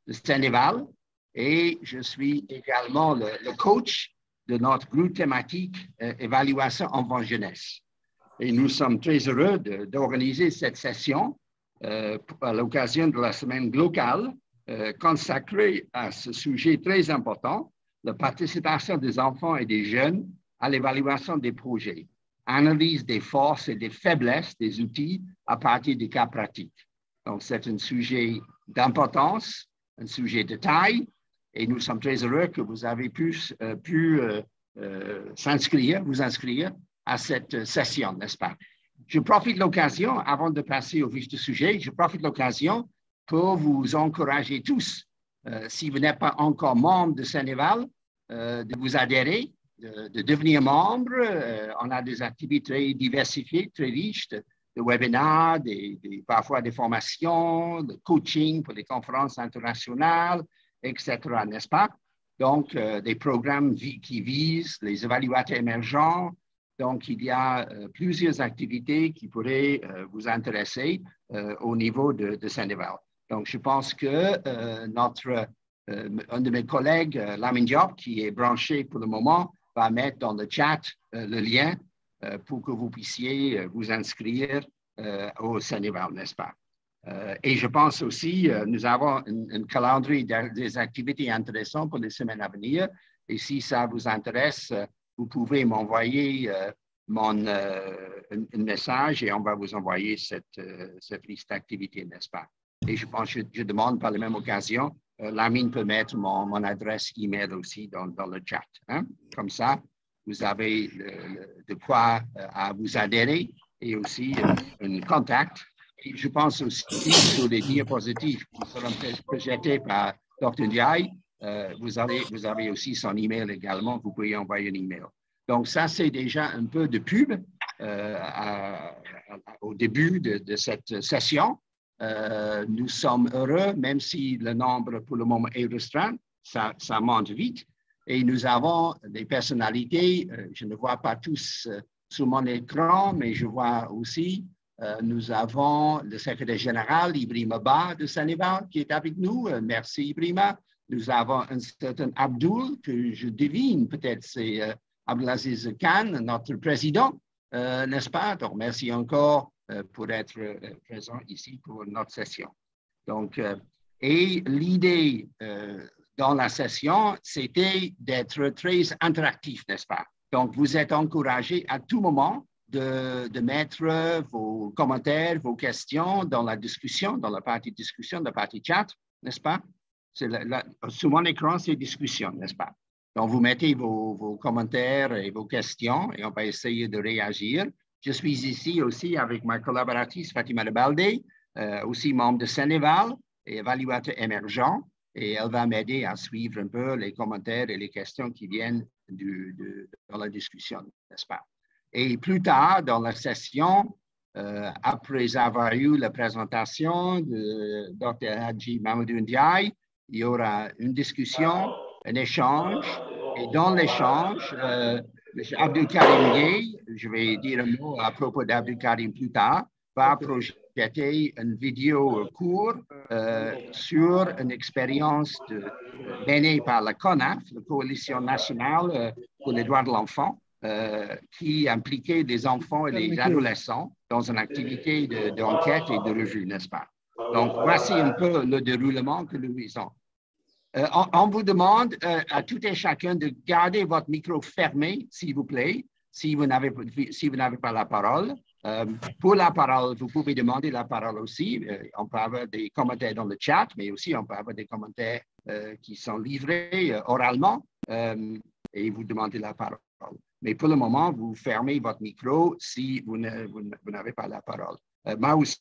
de Sénéval et je suis également le coach de notre groupe thématique évaluation enfant-jeunesse. Et nous sommes très heureux d'organiser cette session à l'occasion de la semaine locale consacrée à ce sujet très important, la participation des enfants et des jeunes à l'évaluation des projets, analyse des forces et des faiblesses des outils à partir des cas pratiques. Donc, c'est un sujet d'importance, un sujet de taille, et nous sommes très heureux que vous avez pu vous inscrire à cette session, n'est-ce pas? Je profite de l'occasion, avant de passer au vif du sujet, je profite de l'occasion pour vous encourager tous, si vous n'êtes pas encore membre de Sénéval, de vous adhérer, de devenir membre. On a des activités très diversifiées, très riches, de webinaires, parfois des formations, de coaching pour des conférences internationales, etc., n'est-ce pas? Donc, des programmes qui visent les évaluateurs émergents. Donc, il y a plusieurs activités qui pourraient vous intéresser au niveau de Sénéval. Donc, je pense que un de mes collègues, Lamine Diop, qui est branché pour le moment, va mettre dans le chat le lien pour que vous puissiez vous inscrire au Sénéval, n'est-ce pas? Et je pense aussi, nous avons un calendrier des activités intéressantes pour les semaines à venir. Et si ça vous intéresse, vous pouvez m'envoyer un message et on va vous envoyer cette liste d'activités, n'est-ce pas? Et je pense que je demande par la même occasion, Lamine peut mettre mon adresse email aussi dans le chat. Hein? Comme ça, vous avez de quoi à vous adhérer et aussi un contact. Et je pense aussi sur les diapositives qui seront projetées par Dr. Ndiaye, vous avez aussi son email également, vous pouvez envoyer un email. Donc, ça, c'est déjà un peu de pub au début de cette session. Nous sommes heureux, même si le nombre pour le moment est restreint, ça monte vite. Et nous avons des personnalités, je ne vois pas tous sur mon écran, mais je vois aussi, nous avons le secrétaire général, Ibrahima Ba de Sénéval, qui est avec nous. Merci Ibrahima. Nous avons un certain Abdoul, que je devine, peut-être c'est Abdelaziz Khan, notre président, n'est-ce pas? Donc, merci encore pour être présent ici pour notre session. Donc, et l'idée dans la session, c'était d'être très interactif, n'est-ce pas? Donc, vous êtes encouragés à tout moment de mettre vos commentaires, vos questions dans la discussion, dans la partie discussion, la partie chat, n'est-ce pas? Sur mon écran, c'est discussion, n'est-ce pas? Donc, vous mettez vos commentaires et vos questions et on va essayer de réagir. Je suis ici aussi avec ma collaboratrice Fatima Balde, aussi membre de Sénéval et évaluateur émergent. Et elle va m'aider à suivre un peu les commentaires et les questions qui viennent dans la discussion, n'est-ce pas? Et plus tard, dans la session, après avoir eu la présentation de Dr. Hadji Mamadou Ndiaye, il y aura une discussion, un échange. Et dans l'échange, M. Abdul Karim Gueye, je vais dire un mot à propos d'Abdul Karim plus tard, va projeter une vidéo courte sur une expérience menée par la CONAF, la Coalition nationale pour les droits de l'enfant, qui impliquait des enfants et des adolescents dans une activité d'enquête et de revue, n'est-ce pas? Donc, voici un peu le déroulement que nous visons. On vous demande à tout et chacun de garder votre micro fermé, s'il vous plaît, si vous n'avez pas la parole. Pour la parole, vous pouvez demander la parole aussi. On peut avoir des commentaires dans le chat, mais aussi on peut avoir des commentaires qui sont livrés oralement et vous demandez la parole. Mais pour le moment, vous fermez votre micro si vous n'avez pas la parole. Moi aussi,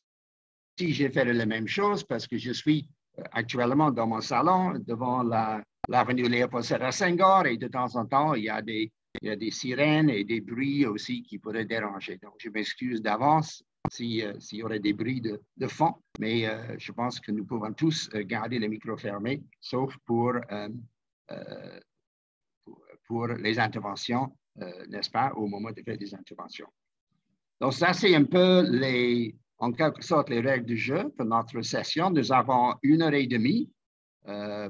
j'ai fait la même chose parce que je suis actuellement dans mon salon devant l'avenue Léopold Sédar Senghor et de temps en temps, il y a des sirènes et des bruits aussi qui pourraient déranger. Donc, je m'excuse d'avance s'il y aurait des bruits de fond, mais je pense que nous pouvons tous garder les micros fermés, sauf pour les interventions, n'est-ce pas, au moment de faire des interventions. Donc, ça, c'est un peu en quelque sorte, les règles du jeu pour notre session. Nous avons 1h30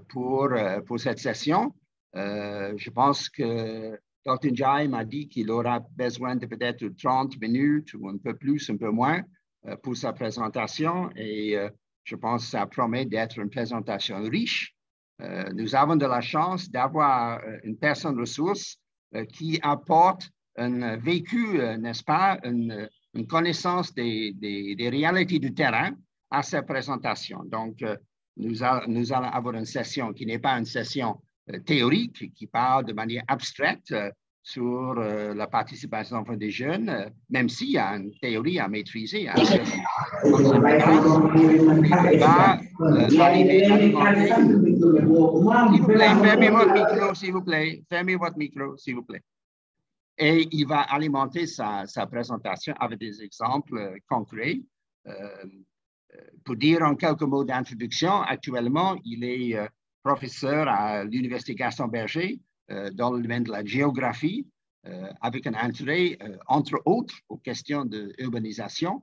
pour cette session. Je pense que Dr. Njai m'a dit qu'il aura besoin de peut-être 30 minutes ou un peu plus, un peu moins pour sa présentation et je pense que ça promet d'être une présentation riche. Nous avons de la chance d'avoir une personne ressource qui apporte un vécu, n'est-ce pas, une connaissance des réalités du terrain à sa présentation. Donc, nous allons avoir une session qui n'est pas une session théorique, qui parle de manière abstraite sur la participation des jeunes, même s'il y a une théorie à maîtriser. Hein, fermez votre micro, s'il vous plaît. Fermez votre micro, s'il vous plaît. Et il va alimenter sa présentation avec des exemples concrets. Pour dire en quelques mots d'introduction, actuellement, il est professeur à l'Université Gaston-Berger dans le domaine de la géographie, avec un intérêt, entre autres, aux questions d'urbanisation.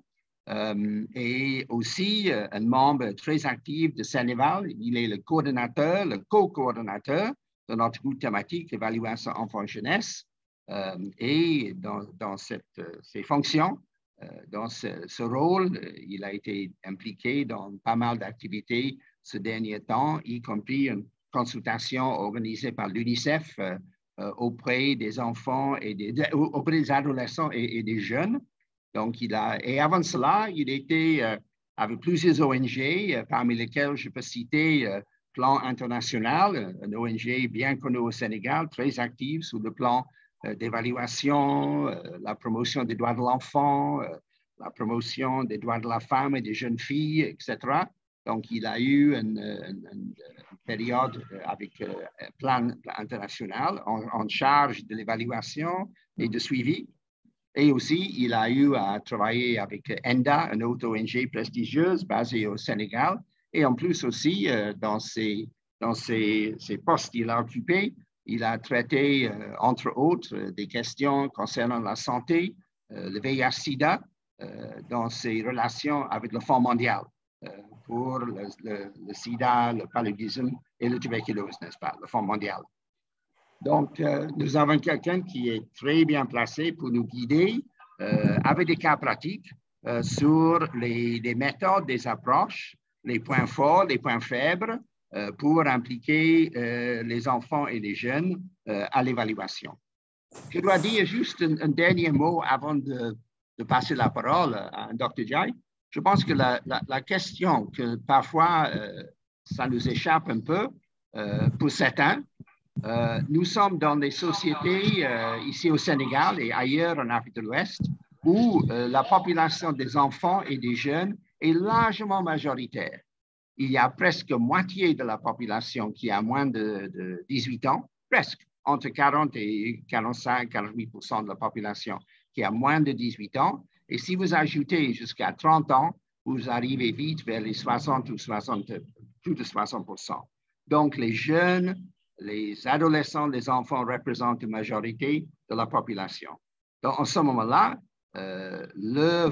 Et aussi un membre très actif de Sénéval. Il est le coordonnateur, le co-coordonnateur de notre groupe thématique évaluation enfant-jeunesse. Et dans ces fonctions, dans ce rôle, il a été impliqué dans pas mal d'activités ce dernier temps, y compris une consultation organisée par l'UNICEF auprès des enfants et auprès des adolescents et des jeunes. Donc, et avant cela, il était avec plusieurs ONG, parmi lesquelles je peux citer Plan International, une ONG bien connue au Sénégal, très active sur le plan d'évaluation, la promotion des droits de l'enfant, la promotion des droits de la femme et des jeunes filles, etc. Donc, il a eu une période avec Plan International en charge de l'évaluation et de suivi. Et aussi, il a eu à travailler avec ENDA, une autre ONG prestigieuse basée au Sénégal. Et en plus aussi, dans ces postes qu'il a occupés, il a traité, entre autres, des questions concernant la santé, le VIH-Sida, dans ses relations avec le Fonds mondial pour le sida, le paludisme et le tuberculose, n'est-ce pas, le Fonds mondial. Donc, nous avons quelqu'un qui est très bien placé pour nous guider avec des cas pratiques sur les méthodes, des approches, les points forts, les points faibles pour impliquer les enfants et les jeunes à l'évaluation. Je dois dire juste un dernier mot avant de passer la parole à Dr. Njai. Je pense que la question que parfois ça nous échappe un peu pour certains, nous sommes dans des sociétés ici au Sénégal et ailleurs en Afrique de l'Ouest où la population des enfants et des jeunes est largement majoritaire. Il y a presque moitié de la population qui a moins de 18 ans, presque, entre 40 et 45, 48% de la population qui a moins de 18 ans. Et si vous ajoutez jusqu'à 30 ans, vous arrivez vite vers les 60 ou 60, plus de 60%. Donc, les jeunes, les adolescents, les enfants représentent une majorité de la population. Donc, en ce moment-là, leur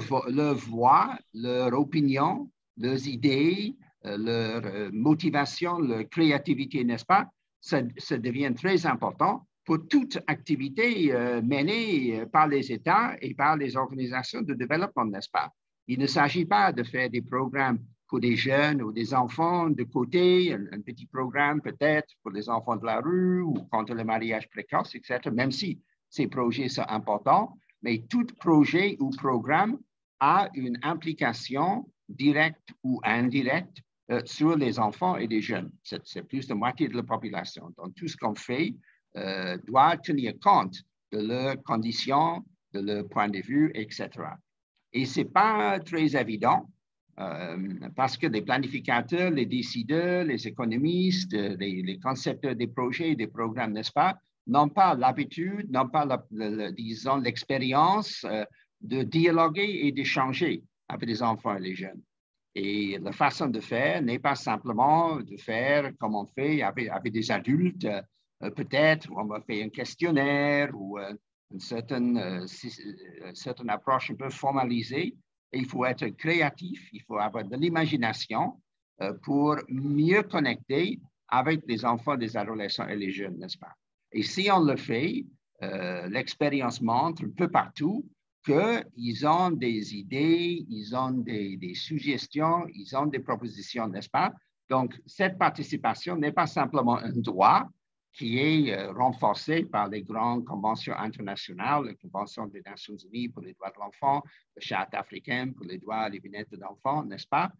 voix, leur opinion, leurs idées, leur motivation, leur créativité, n'est-ce pas, ça devient très important pour toute activité menée par les États et par les organisations de développement, n'est-ce pas? Il ne s'agit pas de faire des programmes pour des jeunes ou des enfants de côté, un petit programme peut-être pour les enfants de la rue ou contre le mariage précoce, etc., même si ces projets sont importants, mais tout projet ou programme a une implication directe ou indirecte sur les enfants et les jeunes. C'est plus de moitié de la population. Donc, tout ce qu'on fait doit tenir compte de leurs conditions, de leur point de vue, etc. Et ce n'est pas très évident parce que les planificateurs, les décideurs, les économistes, les concepteurs des projets et des programmes, n'est-ce pas, n'ont pas l'habitude, n'ont pas, disons, l'expérience de dialoguer et d'échanger avec les enfants et les jeunes. Et la façon de faire n'est pas simplement de faire comme on fait avec des adultes. Peut-être on va faire un questionnaire ou une certaine approche un peu formalisée. Et il faut être créatif, il faut avoir de l'imagination pour mieux connecter avec les enfants, les adolescents et les jeunes, n'est-ce pas? Et si on le fait, l'expérience montre un peu partout qu'ils ont des idées, ils ont des suggestions, ils ont des propositions, n'est-ce pas? Donc, cette participation n'est pas simplement un droit qui est renforcé par les grandes conventions internationales, la Convention des Nations Unies pour les droits de l'enfant, la Charte africaine pour les droits et les bien-être de l'enfant, n'est-ce pas?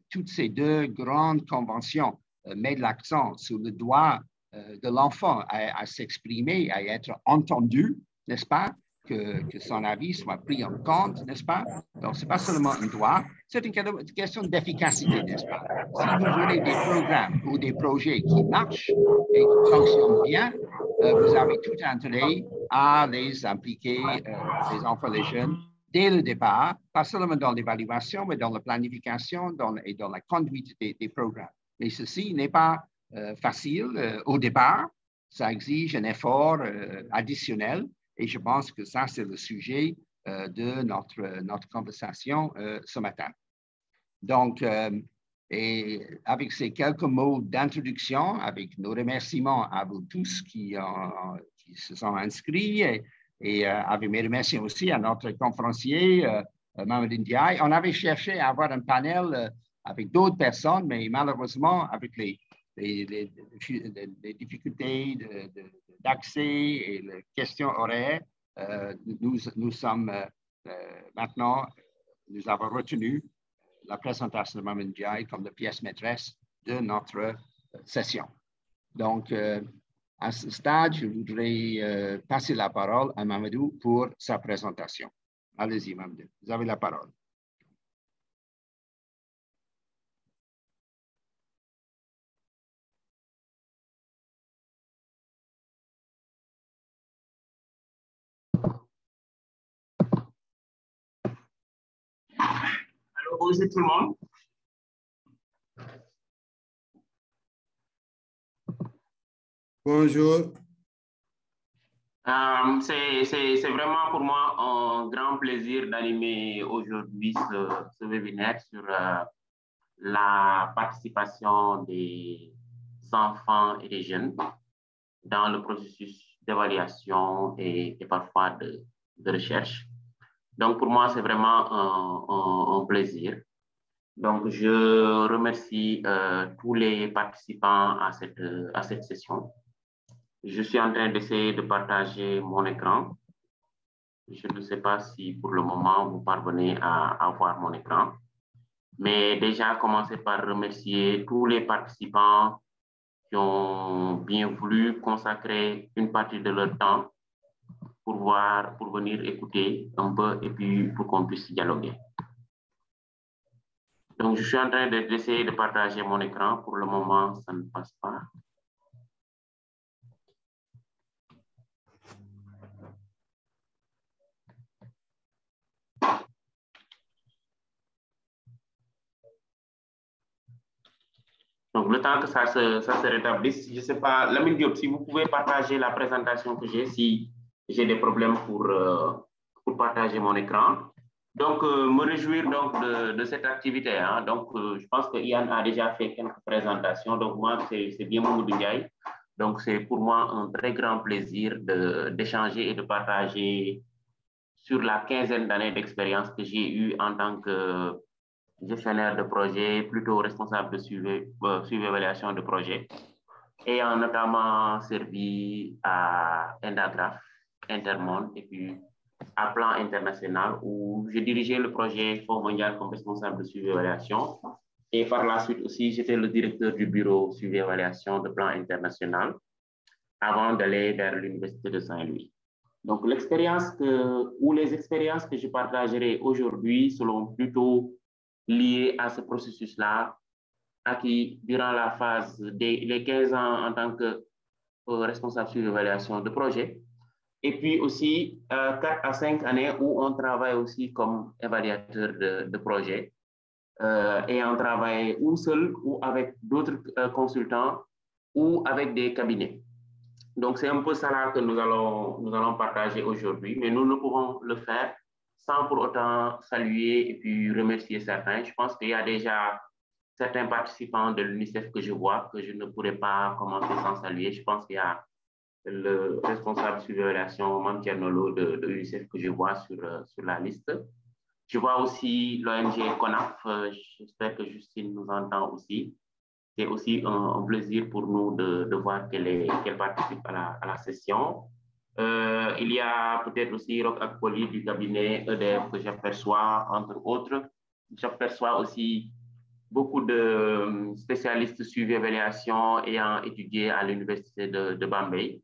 Toutes ces deux grandes conventions mettent l'accent sur le droit de l'enfant à s'exprimer, à être entendu, n'est-ce pas? Que son avis soit pris en compte, n'est-ce pas? Donc, ce n'est pas seulement un droit, c'est une question d'efficacité, n'est-ce pas? Si vous voulez des programmes ou des projets qui marchent et qui fonctionnent bien, vous avez tout intérêt à les impliquer, les enfants, les jeunes, dès le départ, pas seulement dans l'évaluation, mais dans la planification et dans la conduite des programmes. Mais ceci n'est pas facile au départ, ça exige un effort additionnel. Et je pense que ça, c'est le sujet de notre conversation ce matin. Donc, et avec ces quelques mots d'introduction, avec nos remerciements à vous tous qui se sont inscrits et avec mes remerciements aussi à notre conférencier, Mamadou Ndiaye. On avait cherché à avoir un panel avec d'autres personnes, mais malheureusement, avec les difficultés d'accès et les questions horaires, nous sommes maintenant, nous avons retenu la présentation de Mamadou Ndiaye comme la pièce maîtresse de notre session. Donc, à ce stade, je voudrais passer la parole à Mamadou pour sa présentation. Allez-y, Mamadou, vous avez la parole. Bonjour tout le monde. Bonjour. C'est vraiment pour moi un grand plaisir d'animer aujourd'hui ce webinaire sur la participation des enfants et des jeunes dans le processus d'évaluation et parfois de recherche. Donc, pour moi, c'est vraiment un plaisir. Donc, je remercie tous les participants à cette session. Je suis en train d'essayer de partager mon écran. Je ne sais pas si pour le moment, vous parvenez à voir mon écran. Mais déjà, commencer par remercier tous les participants qui ont bien voulu consacrer une partie de leur temps pour venir écouter un peu et puis pour qu'on puisse dialoguer. Donc, je suis en train d'essayer de partager mon écran. Pour le moment, ça ne passe pas. Donc, le temps que ça se rétablisse, je ne sais pas, Lamine Diop, si vous pouvez partager la présentation que j'ai, si j'ai des problèmes pour partager mon écran. Donc, me réjouir donc de cette activité. Hein. Donc, je pense que Yann a déjà fait quelques présentations. Donc, moi, c'est bien Mamadou Ndiaye. Donc, c'est pour moi un très grand plaisir d'échanger et de partager sur la quinzaine d'années d'expérience que j'ai eue en tant que gestionnaire de projet, plutôt responsable de suivi-évaluation de projet, ayant notamment servi à Endagraph, Intermonde et puis à plan international où j'ai dirigé le projet Fonds mondial comme responsable de suivi-évaluation. Et par la suite aussi, j'étais le directeur du bureau suivi-évaluation de plan international avant d'aller vers l'Université de Saint-Louis. Donc, les expériences que je partagerai aujourd'hui seront plutôt liées à ce processus-là, acquis durant la phase des 15 ans en tant que responsable sur l'évaluation de projet. Et puis aussi 4 à 5 années où on travaille aussi comme évaluateur de projet et on travaille ou seul ou avec d'autres consultants ou avec des cabinets. Donc, c'est un peu ça là que nous allons partager aujourd'hui, mais nous ne pouvons le faire sans pour autant saluer et puis remercier certains. Je pense qu'il y a déjà certains participants de l'UNICEF que je vois, que je ne pourrais pas commencer sans saluer. Je pense qu'il y a le responsable suivi évaluation, Mme Tchernolo de l'UNICEF que je vois sur la liste. Je vois aussi l'ONG CONAF, j'espère que Justine nous entend aussi. C'est aussi un plaisir pour nous de voir qu'elle participe à la session. Il y a peut-être aussi Roch Akpoli du cabinet EDF que j'aperçois, entre autres. J'aperçois aussi beaucoup de spécialistes suivi évaluation ayant étudié à l'université de Bombay.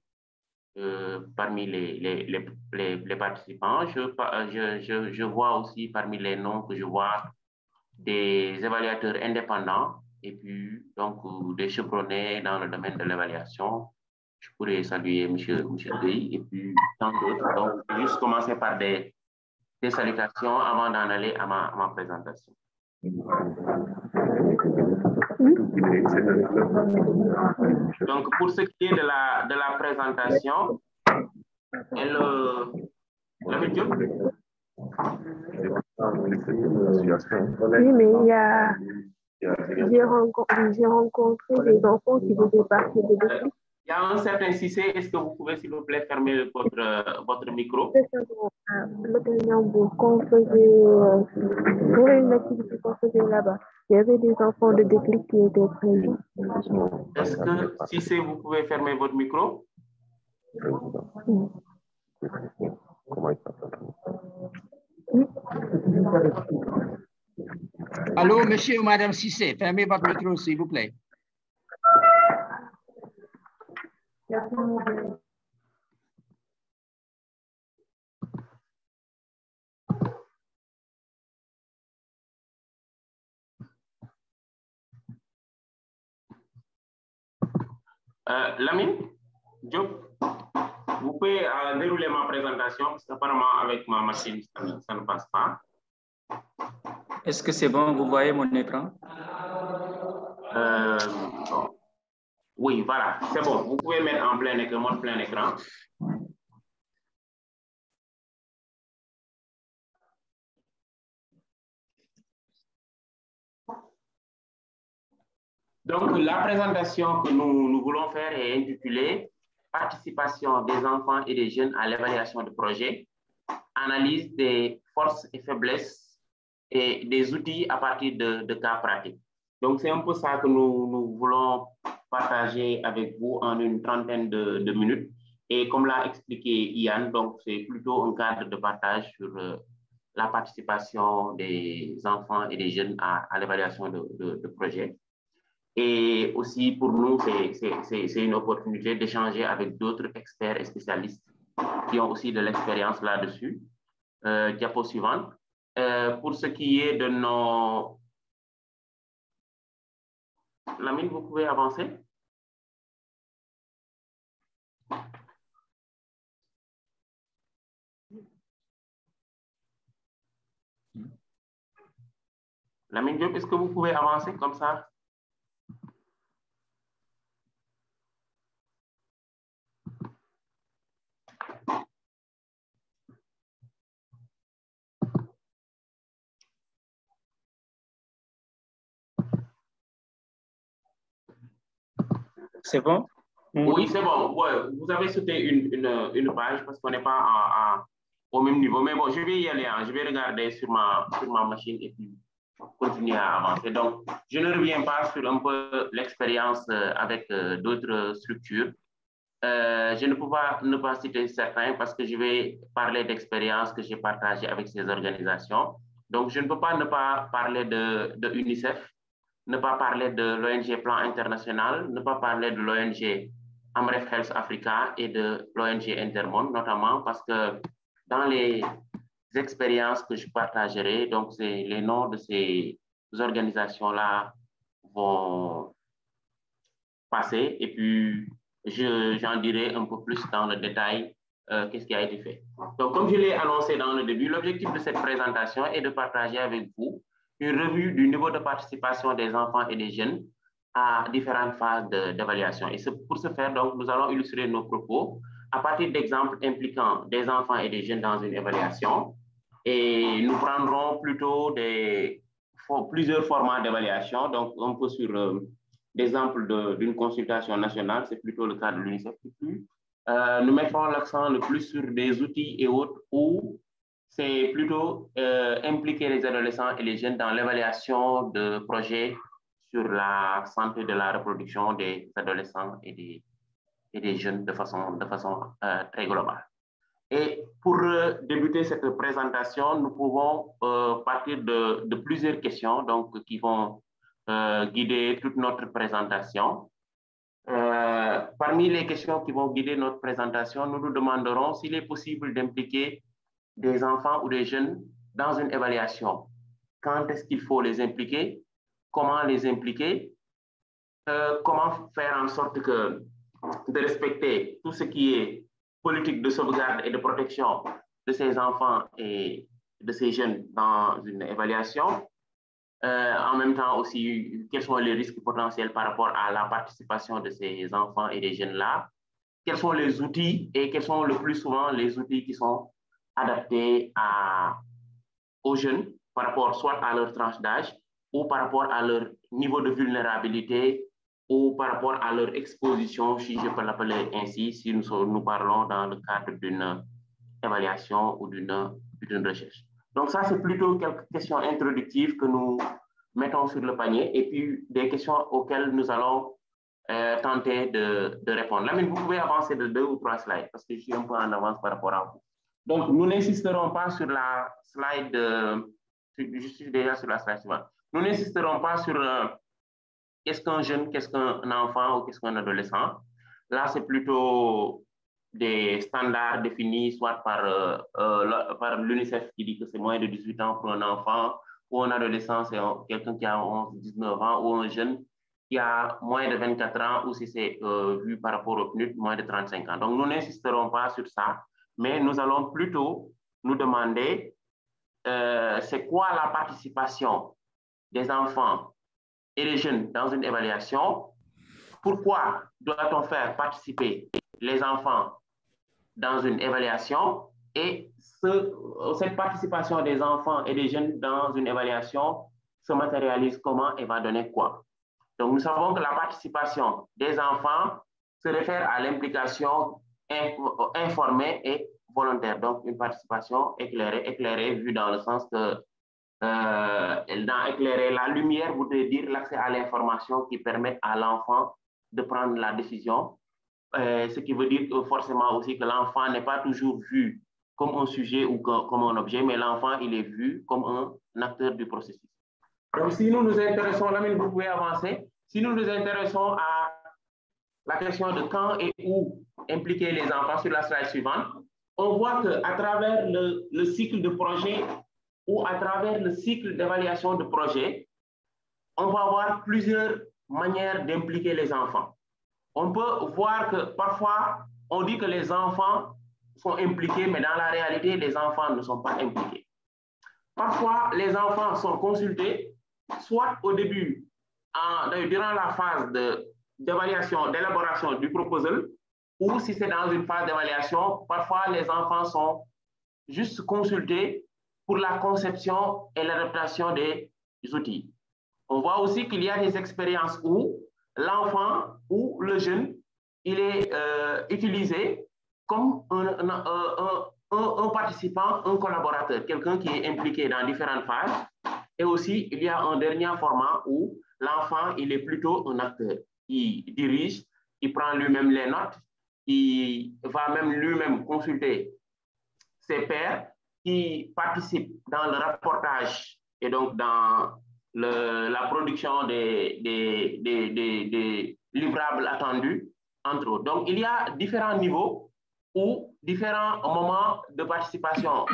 Parmi les participants, je vois aussi parmi les noms que je vois des évaluateurs indépendants et puis donc des chevronnés dans le domaine de l'évaluation. Je pourrais saluer M. Gueye et puis tant d'autres. Donc, je vais juste commencer par des salutations avant d'en aller à ma présentation. Donc, pour ce qui est de la présentation, oui, mais j'ai rencontré des enfants qui faisaient partie de l'équipe. Il y a un certain Cissé. Est-ce que vous pouvez, s'il vous plaît, fermer votre micro? Quand on faisait une activité qu'on faisait là-bas, il y avait des enfants de déclic qui étaient présents. Est-ce que, Cissé, vous pouvez fermer votre micro? Allô, monsieur ou madame Cissé, fermez votre micro, s'il vous plaît. Lamine, Diop, vous pouvez dérouler ma présentation parce qu'apparemment avec ma machine, ça ne passe pas. Est-ce que c'est bon? Vous voyez mon écran? Bon. Oui, voilà, c'est bon. Vous pouvez mettre en plein écran. Donc, la présentation que nous voulons faire est intitulée « Participation des enfants et des jeunes à l'évaluation de projets, analyse des forces et faiblesses et des outils à partir de cas pratiques ». Donc, c'est un peu ça que nous voulons partager avec vous en une trentaine de minutes. Et comme l'a expliqué Ian, donc c'est plutôt un cadre de partage sur la participation des enfants et des jeunes à l'évaluation de projets. Et aussi, pour nous, c'est une opportunité d'échanger avec d'autres experts et spécialistes qui ont aussi de l'expérience là-dessus. Diapo suivante. Pour ce qui est de nos... Lamine, vous pouvez avancer? Lamine Diop, est-ce que vous pouvez avancer comme ça? C'est bon? Oui, c'est bon. Ouais, vous avez sauté une page parce qu'on n'est pas au même niveau. Mais bon, je vais y aller. Hein. Je vais regarder sur ma machine et puis continuer à avancer. Donc, je ne reviens pas sur un peu l'expérience avec d'autres structures. Je ne peux pas ne pas citer certains parce que je vais parler d'expériences que j'ai partagées avec ces organisations. Donc, je ne peux pas ne pas parler de UNICEF, ne pas parler de l'ONG Plan International, ne pas parler de l'ONG Amref Health Africa et de l'ONG Intermonde, notamment parce que dans les expériences que je partagerai, donc c'est les noms de ces organisations-là vont passer et puis j'en dirai un peu plus dans le détail qu'est-ce qui a été fait. Donc, comme je l'ai annoncé dans le début, l'objectif de cette présentation est de partager avec vous une revue du niveau de participation des enfants et des jeunes à différentes phases d'évaluation. Et pour ce faire, donc, nous allons illustrer nos propos à partir d'exemples impliquant des enfants et des jeunes dans une évaluation. Et nous prendrons plutôt des plusieurs formats d'évaluation. Donc, un peu sur l'exemple d'une consultation nationale, c'est plutôt le cas de l'UNICEF. Nous mettrons l'accent le plus sur des outils et autres où c'est plutôt impliquer les adolescents et les jeunes dans l'évaluation de projets sur la santé de la reproduction des adolescents et des jeunes de façon très globale. Et pour débuter cette présentation, nous pouvons partir de plusieurs questions donc, qui vont guider toute notre présentation. Parmi les questions qui vont guider notre présentation, nous nous demanderons s'il est possible d'impliquer des enfants ou des jeunes dans une évaluation. Quand est-ce qu'il faut les impliquer? Comment les impliquer? Comment faire en sorte de respecter tout ce qui est politique de sauvegarde et de protection de ces enfants et de ces jeunes dans une évaluation? En même temps aussi, quels sont les risques potentiels par rapport à la participation de ces enfants et des jeunes-là? Quels sont les outils et quels sont le plus souvent les outils qui sont adaptés aux jeunes par rapport soit à leur tranche d'âge ou par rapport à leur niveau de vulnérabilité ou par rapport à leur exposition, si je peux l'appeler ainsi, si nous parlons dans le cadre d'une évaluation ou d'une recherche. Donc ça, c'est plutôt quelques questions introductives que nous mettons sur le panier et puis des questions auxquelles nous allons tenter de répondre. Là, mais vous pouvez avancer de 2 ou 3 slides parce que je suis un peu en avance par rapport à vous. Donc, nous n'insisterons pas sur la slide, je suis déjà sur la slide suivante. Nous n'insisterons pas sur qu'est-ce qu'un jeune, qu'est-ce qu'un enfant ou qu'est-ce qu'un adolescent. Là, c'est plutôt des standards définis soit par l'UNICEF qui dit que c'est moins de 18 ans pour un enfant, ou un adolescent, c'est quelqu'un qui a 11, 19 ans, ou un jeune qui a moins de 24 ans, ou si c'est vu par rapport au PNUD, moins de 35 ans. Donc, nous n'insisterons pas sur ça, mais nous allons plutôt nous demander c'est quoi la participation des enfants et des jeunes dans une évaluation? Pourquoi doit-on faire participer les enfants dans une évaluation? Et cette participation des enfants et des jeunes dans une évaluation se matérialise comment et va donner quoi? Donc, nous savons que la participation des enfants se réfère à l'implication informée et volontaire. Donc, une participation éclairée vue dans le sens que dans éclairer, la lumière voudrait dire l'accès à l'information qui permet à l'enfant de prendre la décision, ce qui veut dire forcément aussi que l'enfant n'est pas toujours vu comme un sujet ou comme un objet, mais l'enfant, il est vu comme un acteur du processus. Donc, si nous nous intéressons, Lamine, vous pouvez avancer, si nous nous intéressons à la question de quand et où impliquer les enfants sur la slide suivante, on voit qu'à travers le cycle de projet ou à travers le cycle d'évaluation de projet, on va avoir plusieurs manières d'impliquer les enfants. On peut voir que parfois, on dit que les enfants sont impliqués, mais dans la réalité, les enfants ne sont pas impliqués. Parfois, les enfants sont consultés, soit au début, durant la phase d'évaluation, d'élaboration du proposal, ou si c'est dans une phase d'évaluation, parfois les enfants sont juste consultés pour la conception et l'adaptation des outils. On voit aussi qu'il y a des expériences où l'enfant ou le jeune, il est utilisé comme un participant, un collaborateur, quelqu'un qui est impliqué dans différentes phases. Et aussi, il y a un dernier format où l'enfant, il est plutôt un acteur. Il dirige, il prend lui-même les notes, il va même lui-même consulter ses pairs, qui participent dans le rapportage et donc dans la production des livrables attendus, entre autres. Donc, il y a différents niveaux ou différents moments de participation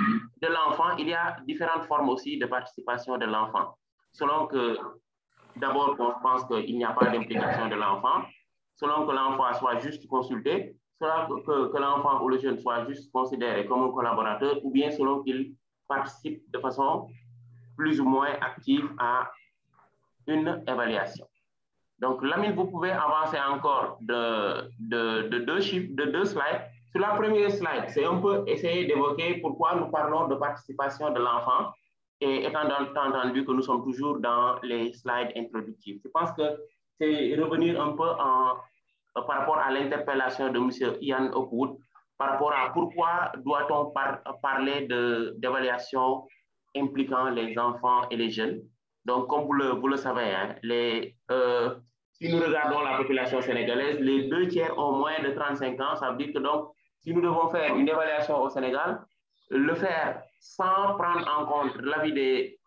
de l'enfant. Il y a différentes formes aussi de participation de l'enfant. Selon que, d'abord, on pense qu'il n'y a pas d'implication de l'enfant, selon que l'enfant soit juste consulté, selon que l'enfant ou le jeune soit juste considéré comme un collaborateur, ou bien selon qu'il participe de façon plus ou moins active à une évaluation. Donc, Lamine, vous pouvez avancer encore de deux slides. Sur la première slide, c'est un peu essayer d'évoquer pourquoi nous parlons de participation de l'enfant et étant entendu que nous sommes toujours dans les slides introductifs. Je pense que c'est revenir un peu par rapport à l'interpellation de M. Ian Oakwood, par rapport à pourquoi doit-on parler d'évaluation impliquant les enfants et les jeunes. Donc, comme vous le savez, hein, si nous regardons la population sénégalaise, les 2/3 ont moins de 35 ans. Ça veut dire que donc, si nous devons faire une évaluation au Sénégal, le faire sans prendre en compte l'avis des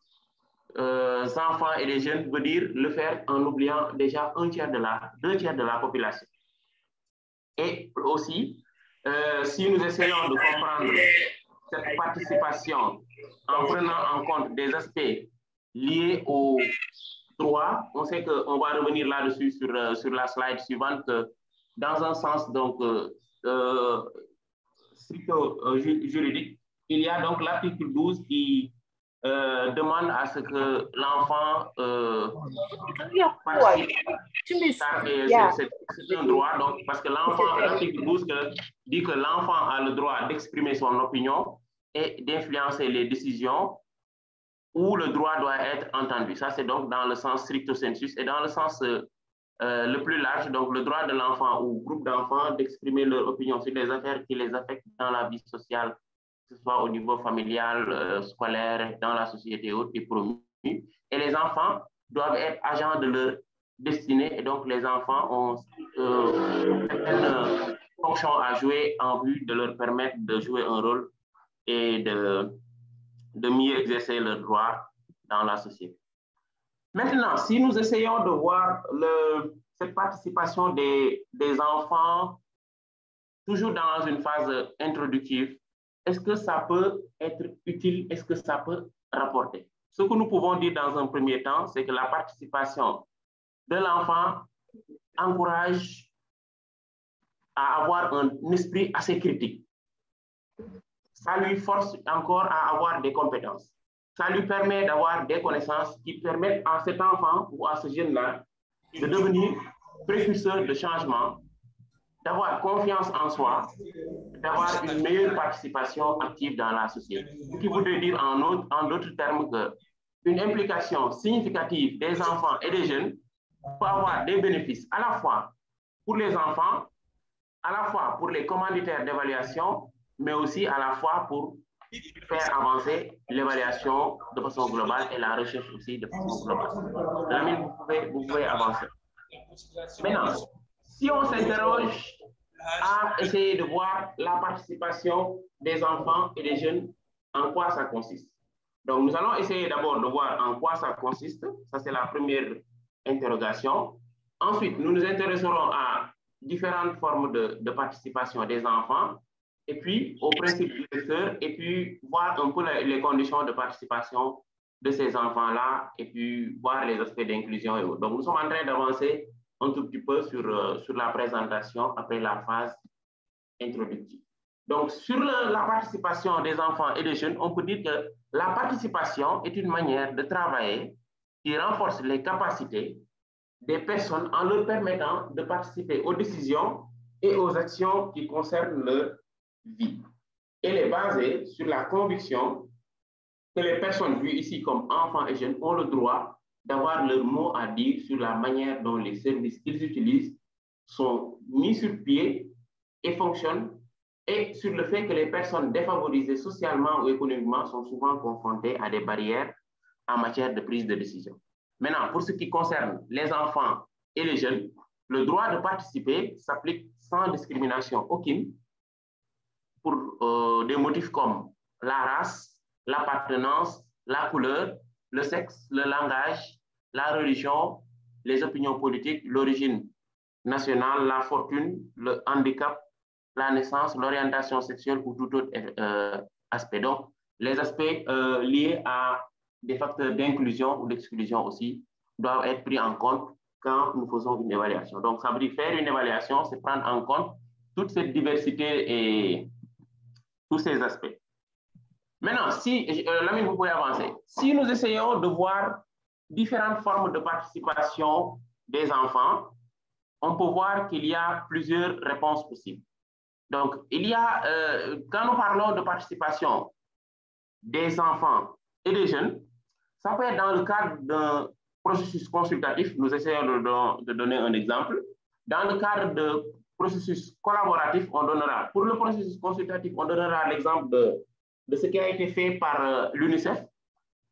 enfants et des jeunes veut dire le faire en oubliant déjà 2/3 de la population. Et aussi, si nous essayons de comprendre cette participation en prenant en compte des aspects liés aux droits, on sait qu'on va revenir là-dessus sur la slide suivante, que dans un sens donc juridique, il y a donc l'article 12 qui demande à ce que l'enfant participe. C'est un droit, donc, parce que l'article 12 dit que l'enfant a le droit d'exprimer son opinion et d'influencer les décisions où le droit doit être entendu. Ça, c'est donc dans le sens stricto sensu, et dans le sens le plus large, donc le droit de l'enfant ou groupe d'enfants d'exprimer leur opinion sur les affaires qui les affectent dans la vie sociale, que ce soit au niveau familial, scolaire, dans la société haute et promu. Et les enfants doivent être agents de leur destinée, et donc les enfants ont certaines fonctions à jouer en vue de leur permettre de jouer un rôle et de mieux exercer leurs droits dans la société. Maintenant, si nous essayons de voir cette participation des enfants, toujours dans une phase introductive, est-ce que ça peut être utile? Est-ce que ça peut rapporter? Ce que nous pouvons dire dans un premier temps, c'est que la participation de l'enfant encourage à avoir un esprit assez critique. Ça lui force encore à avoir des compétences. Ça lui permet d'avoir des connaissances qui permettent à cet enfant ou à ce jeune-là de devenir précurseur de changement, d'avoir confiance en soi, d'avoir une meilleure participation active dans la société. Ce qui voudrait dire en d'autres termes qu'une implication significative des enfants et des jeunes peut avoir des bénéfices à la fois pour les enfants, à la fois pour les commanditaires d'évaluation, mais aussi à la fois pour faire avancer l'évaluation de façon globale et la recherche aussi de façon globale. Lamine, vous pouvez avancer. Maintenant, si on s'interroge à essayer de voir la participation des enfants et des jeunes, en quoi ça consiste. Donc, nous allons essayer d'abord de voir en quoi ça consiste. Ça, c'est la première interrogation. Ensuite, nous nous intéresserons à différentes formes de participation des enfants, et puis au principe directeur, et puis voir un peu les conditions de participation de ces enfants-là, et puis voir les aspects d'inclusion et autres. Donc, nous sommes en train d'avancer un tout petit peu sur la présentation après la phase introductive. Donc, sur la participation des enfants et des jeunes, on peut dire que la participation est une manière de travailler qui renforce les capacités des personnes en leur permettant de participer aux décisions et aux actions qui concernent leur vie. Elle est basée sur la conviction que les personnes vues ici comme enfants et jeunes ont le droit d'avoir leur mot à dire sur la manière dont les services qu'ils utilisent sont mis sur pied et fonctionnent, et sur le fait que les personnes défavorisées socialement ou économiquement sont souvent confrontées à des barrières en matière de prise de décision. Maintenant, pour ce qui concerne les enfants et les jeunes, le droit de participer s'applique sans discrimination aucune pour des motifs comme la race, l'appartenance, la couleur, le sexe, le langage, la religion, les opinions politiques, l'origine nationale, la fortune, le handicap, la naissance, l'orientation sexuelle ou tout autre aspect. Donc, les aspects liés à des facteurs d'inclusion ou d'exclusion aussi doivent être pris en compte quand nous faisons une évaluation. Donc, ça veut dire faire une évaluation, c'est prendre en compte toute cette diversité et tous ces aspects. Maintenant, si, Lamine, vous pouvez avancer. Si nous essayons de voir différentes formes de participation des enfants, on peut voir qu'il y a plusieurs réponses possibles. Donc, il y a, quand nous parlons de participation des enfants et des jeunes, ça peut être dans le cadre d'un processus consultatif. Nous essayons de donner un exemple. Dans le cadre de processus collaboratif, on donnera, pour le processus consultatif, on donnera l'exemple de ce qui a été fait par l'UNICEF.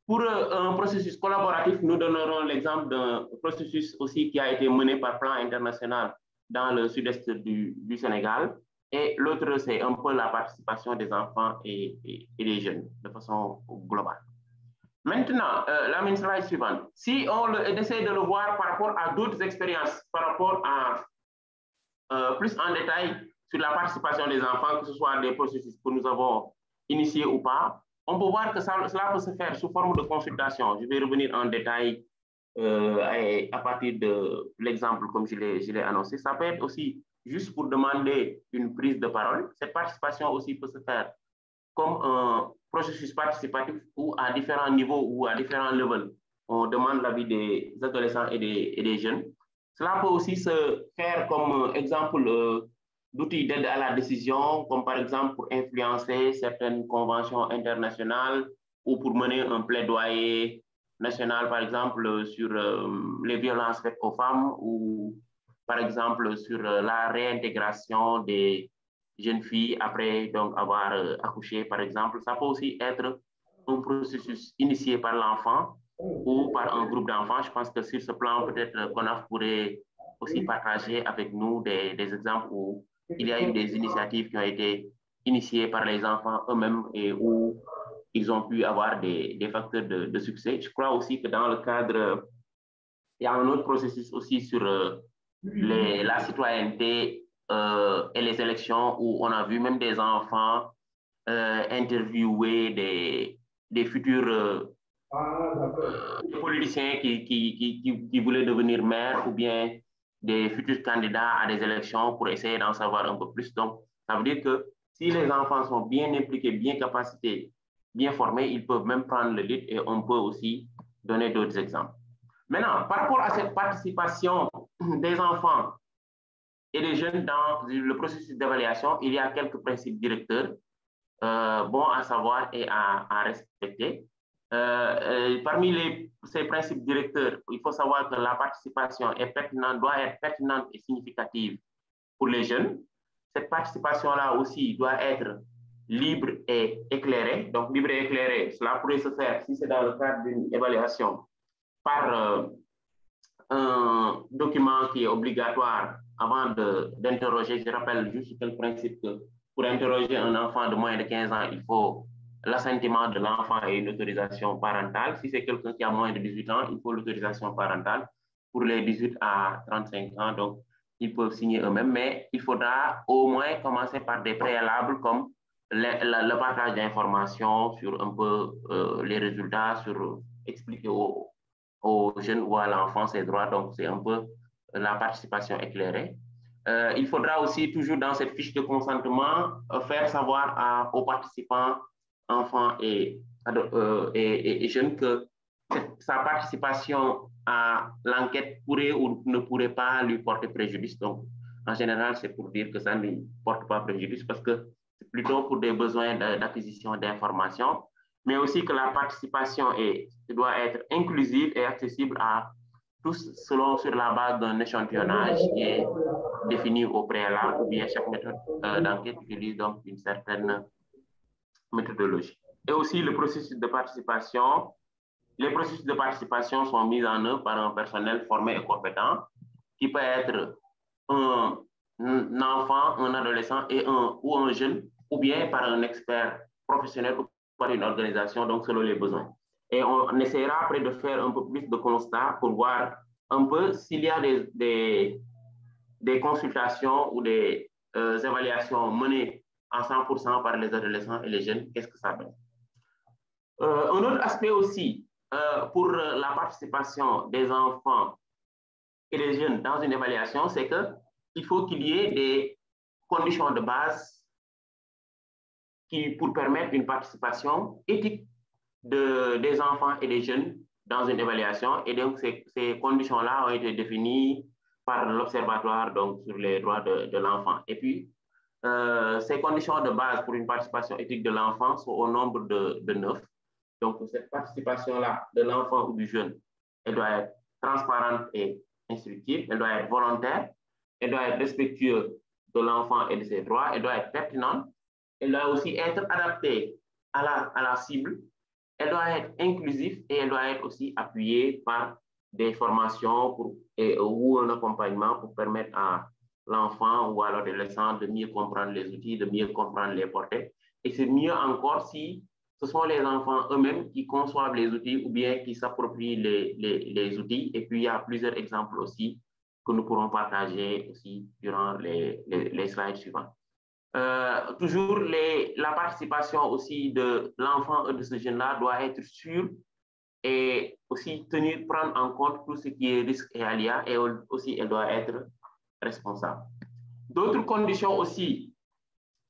Pour un processus collaboratif, nous donnerons l'exemple d'un processus aussi qui a été mené par Plan International dans le sud-est du Sénégal. Et l'autre, c'est un peu la participation des enfants et des jeunes de façon globale. Maintenant, la slide suivante. Si on essaie de le voir par rapport à d'autres expériences, par rapport à plus en détail sur la participation des enfants, que ce soit des processus que nous avons initiés ou pas, on peut voir que cela peut se faire sous forme de consultation. Je vais revenir en détail à partir de l'exemple comme je l'ai annoncé. Ça peut être aussi juste pour demander une prise de parole. Cette participation aussi peut se faire comme un processus participatif ou à différents niveaux ou à différents levels. On demande l'avis des adolescents et des jeunes. Cela peut aussi se faire comme exemple d'outils d'aide à la décision, comme par exemple pour influencer certaines conventions internationales ou pour mener un plaidoyer national, par exemple, sur les violences faites aux femmes ou par exemple sur la réintégration des jeunes filles après donc avoir accouché, par exemple. Ça peut aussi être un processus initié par l'enfant ou par un groupe d'enfants. Je pense que sur ce plan, peut-être CONAF pourrait aussi partager avec nous des exemples où il y a eu des initiatives qui ont été initiées par les enfants eux-mêmes et où ils ont pu avoir des facteurs de succès. Je crois aussi que dans le cadre, il y a un autre processus aussi sur la citoyenneté et les élections où on a vu même des enfants interviewer des futurs politiciens qui voulaient devenir maires ou bien des futurs candidats à des élections pour essayer d'en savoir un peu plus. Donc, ça veut dire que si les enfants sont bien impliqués, bien capacités, bien formés, ils peuvent même prendre le lead et on peut aussi donner d'autres exemples. Maintenant, par rapport à cette participation des enfants et des jeunes dans le processus d'évaluation, il y a quelques principes directeurs bons à savoir et à respecter. Parmi ces principes directeurs, il faut savoir que la participation doit être pertinente et significative pour les jeunes. Cette participation-là aussi doit être libre et éclairée. Donc, libre et éclairée, cela pourrait se faire, si c'est dans le cadre d'une évaluation, par un document qui est obligatoire avant d'interroger. Je rappelle juste quel principe que pour interroger un enfant de moins de 15 ans, il faut l'assentiment de l'enfant et une autorisation parentale. Si c'est quelqu'un qui a moins de 18 ans, il faut l'autorisation parentale. Pour les 18 à 35 ans, donc, ils peuvent signer eux-mêmes, mais il faudra au moins commencer par des préalables comme le partage d'informations sur un peu les résultats, sur expliquer aux jeunes ou à l'enfant ses droits. Donc, c'est un peu la participation éclairée. Il faudra aussi toujours dans cette fiche de consentement faire savoir aux participants, enfants et jeunes que sa participation à l'enquête pourrait ou ne pourrait pas lui porter préjudice. Donc, en général, c'est pour dire que ça ne lui porte pas préjudice parce que c'est plutôt pour des besoins d'acquisition d'informations, mais aussi que la participation doit être inclusive et accessible à tous sur la base d'un échantillonnage qui est défini au préalable, ou bien chaque méthode d'enquête utilise donc une certaine méthodologie. Et aussi le processus de participation. Les processus de participation sont mis en œuvre par un personnel formé et compétent qui peut être un enfant, un adolescent ou un jeune, ou bien par un expert professionnel ou par une organisation, donc selon les besoins. Et on essaiera après de faire un peu plus de constats pour voir un peu s'il y a des consultations ou des évaluations menées à 100% par les adolescents et les jeunes, qu'est-ce que ça donne. Un autre aspect aussi pour la participation des enfants et des jeunes dans une évaluation, c'est qu'il faut qu'il y ait des conditions de base pour permettre une participation éthique des enfants et des jeunes dans une évaluation. Et donc, ces conditions-là ont été définies par l'Observatoire sur les droits de l'enfant. Et puis, ces conditions de base pour une participation éthique de l'enfant sont au nombre de 9. Donc, cette participation-là de l'enfant ou du jeune, elle doit être transparente et instructive, elle doit être volontaire, elle doit être respectueuse de l'enfant et de ses droits, elle doit être pertinente, elle doit aussi être adaptée à la cible, elle doit être inclusive et elle doit être aussi appuyée par des formations ou un accompagnement pour permettre à l'enfant ou à l'adolescent de mieux comprendre les outils, de mieux comprendre les portées. Et c'est mieux encore si ce sont les enfants eux-mêmes qui conçoivent les outils ou bien qui s'approprient les outils. Et puis, il y a plusieurs exemples aussi que nous pourrons partager aussi durant les slides suivants. Toujours, la participation aussi de l'enfant et de ce jeune-là doit être sûre et aussi prendre en compte tout ce qui est risque et aléa, et aussi elle doit être responsable. D'autres conditions aussi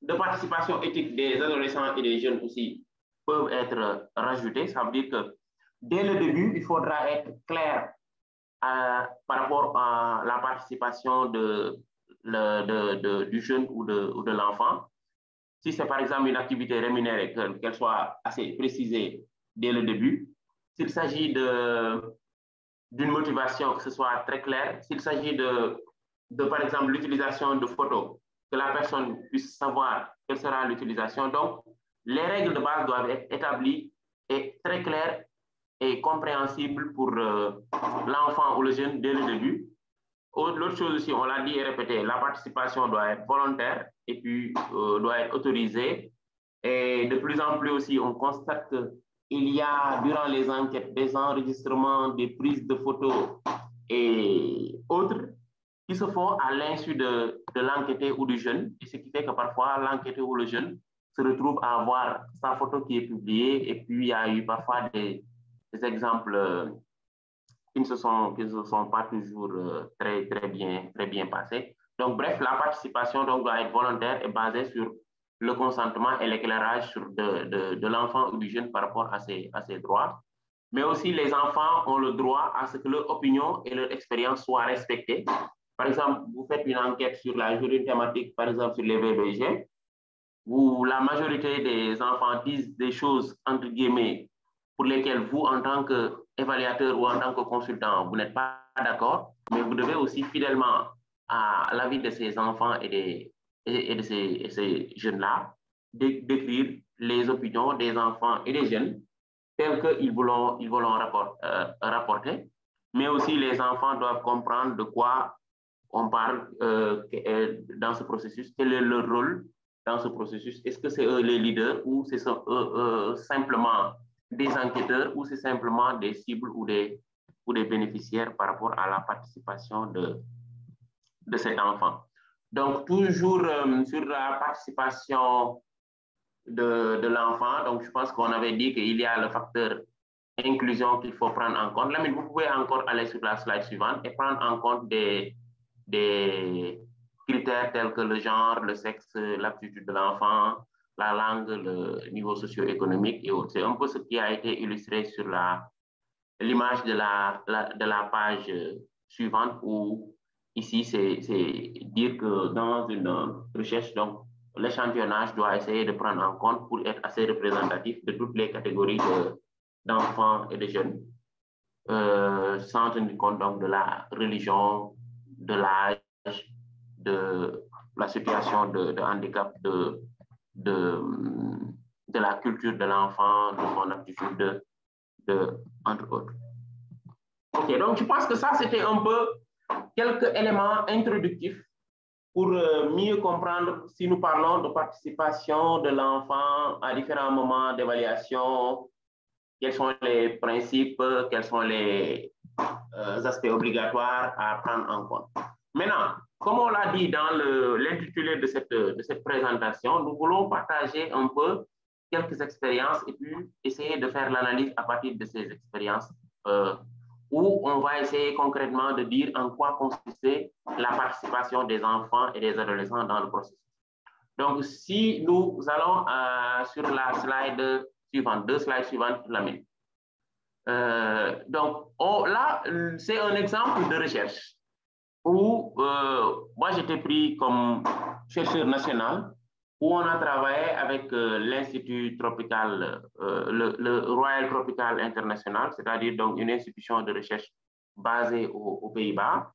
de participation éthique des adolescents et des jeunes aussi peuvent être rajoutées. Ça veut dire que dès le début, il faudra être clair par rapport à la participation du jeune ou de l'enfant. Si c'est par exemple une activité rémunérée, qu'elle soit assez précisée dès le début. S'il s'agit d'une motivation, que ce soit très clair. S'il s'agit de par exemple, l'utilisation de photos, que la personne puisse savoir quelle sera l'utilisation. Donc, les règles de base doivent être établies et très claires et compréhensibles pour l'enfant ou le jeune dès le début. L'autre chose aussi, on l'a dit et répété, la participation doit être volontaire et puis doit être autorisée. Et de plus en plus aussi, on constate qu'il y a, durant les enquêtes, des enregistrements, des prises de photos et autres qui se font à l'insu de l'enquêté ou du jeune. Et ce qui fait que parfois, l'enquêté ou le jeune se retrouve à avoir sa photo qui est publiée. Et puis, il y a eu parfois des exemples qui ne se sont pas toujours très bien passés. Donc, bref, la participation donc, doit être volontaire et basée sur le consentement et l'éclairage de l'enfant ou du jeune par rapport à ses droits. Mais aussi, les enfants ont le droit à ce que leur opinion et leur expérience soient respectées. Par exemple, vous faites une enquête sur la journée thématique, par exemple sur les VBG, où la majorité des enfants disent des choses, entre guillemets, pour lesquelles vous, en tant qu'évaluateur ou en tant que consultant, vous n'êtes pas d'accord, mais vous devez aussi fidèlement à l'avis de ces enfants et de ces jeunes-là, décrire les opinions des enfants et des jeunes telles qu'ils vont rapporter. Mais aussi, les enfants doivent comprendre de quoi on parle dans ce processus, quel est leur rôle dans ce processus. Est-ce que c'est eux les leaders ou c'est simplement des enquêteurs ou c'est simplement des cibles ou des bénéficiaires par rapport à la participation de cet enfant. Donc, toujours sur la participation de l'enfant, donc je pense qu'on avait dit qu'il y a le facteur inclusion qu'il faut prendre en compte. Là, mais vous pouvez encore aller sur la slide suivante et prendre en compte des critères tels que le genre, le sexe, l'aptitude de l'enfant, la langue, le niveau socio-économique et autres. C'est un peu ce qui a été illustré sur l'image de la page suivante où ici, c'est dire que dans une recherche, donc, l'échantillonnage doit essayer de prendre en compte pour être assez représentatif de toutes les catégories d'enfants et de jeunes, sans tenir compte donc de la religion, de l'âge, de la situation de handicap, de la culture de l'enfant, de son aptitude, entre autres. OK, donc je pense que ça, c'était un peu quelques éléments introductifs pour mieux comprendre si nous parlons de participation de l'enfant à différents moments d'évaluation, quels sont les principes, quels sont les aspects obligatoires à prendre en compte. Maintenant, comme on l'a dit dans l'intitulé de cette présentation, nous voulons partager un peu quelques expériences et puis essayer de faire l'analyse à partir de ces expériences où on va essayer concrètement de dire en quoi consistait la participation des enfants et des adolescents dans le processus. Donc, si nous allons sur la slide suivante, 2 slides suivantes, Lamine. Donc, là, c'est un exemple de recherche où moi, j'étais pris comme chercheur national où on a travaillé avec l'Institut Tropical, le Royal Tropical International, c'est-à-dire donc une institution de recherche basée aux Pays-Bas,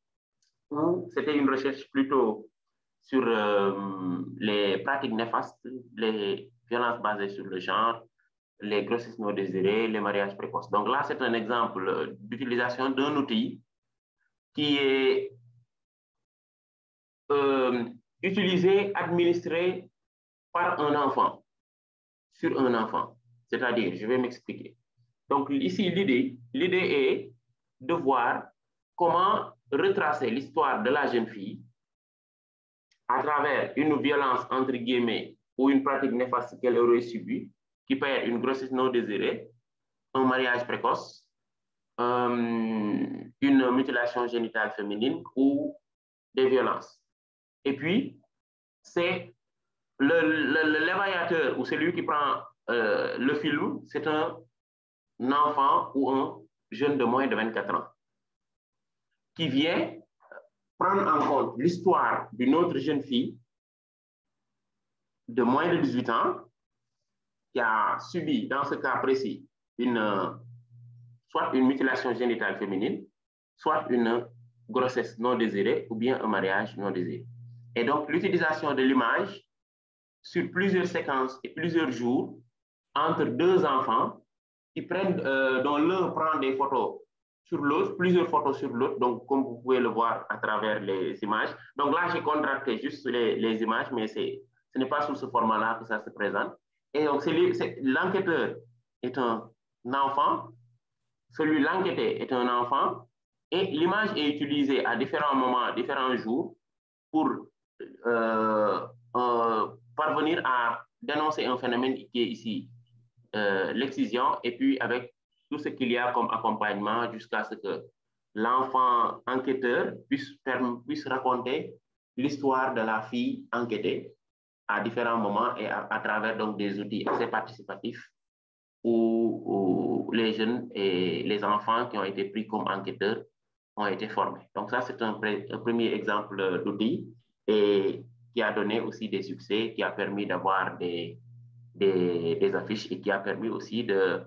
où c'était une recherche plutôt sur les pratiques néfastes, les violences basées sur le genre, les grossesses non désirées, les mariages précoces. Donc là, c'est un exemple d'utilisation d'un outil qui est utilisé, administré par un enfant, sur un enfant. C'est-à-dire, je vais m'expliquer. Donc ici, l'idée est de voir comment retracer l'histoire de la jeune fille à travers une violence, entre guillemets, ou une pratique néfaste qu'elle aurait subie, qui peut être une grossesse non désirée, un mariage précoce, une mutilation génitale féminine ou des violences. Et puis, c'est l'évaluateur ou celui qui prend le film, c'est un enfant ou un jeune de moins de 24 ans qui vient prendre en compte l'histoire d'une autre jeune fille de moins de 18 ans qui a subi, dans ce cas précis, soit une mutilation génitale féminine, soit une grossesse non désirée ou bien un mariage non désiré. Et donc, l'utilisation de l'image sur plusieurs séquences et plusieurs jours entre deux enfants qui prennent, dont l'un prend des photos sur l'autre, plusieurs photos sur l'autre, donc comme vous pouvez le voir à travers les images. Donc là, j'ai contracté juste les images, mais ce n'est pas sous ce format-là que ça se présente. Et donc, l'enquêteur est un enfant, celui l'enquêté est un enfant, et l'image est utilisée à différents moments, différents jours, pour parvenir à dénoncer un phénomène qui est ici l'excision, et puis avec tout ce qu'il y a comme accompagnement jusqu'à ce que l'enfant enquêteur puisse raconter l'histoire de la fille enquêtée à différents moments et à travers donc des outils assez participatifs où les jeunes et les enfants qui ont été pris comme enquêteurs ont été formés. Donc ça, c'est un premier exemple d'outil et qui a donné aussi des succès, qui a permis d'avoir des affiches et qui a permis aussi de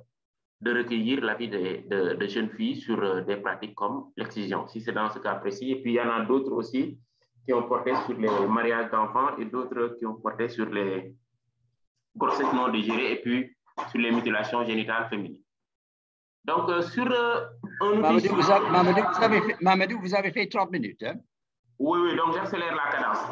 recueillir l'avis de jeunes filles sur des pratiques comme l'excision, si c'est dans ce cas précis. Et puis, il y en a d'autres aussi qui ont porté sur les mariages d'enfants et d'autres qui ont porté sur les grossesses non désirées et puis sur les mutilations génitales féminines. Donc, sur un outil... Mamadou, vous avez fait 30 minutes. Hein? Oui, donc j'accélère la cadence.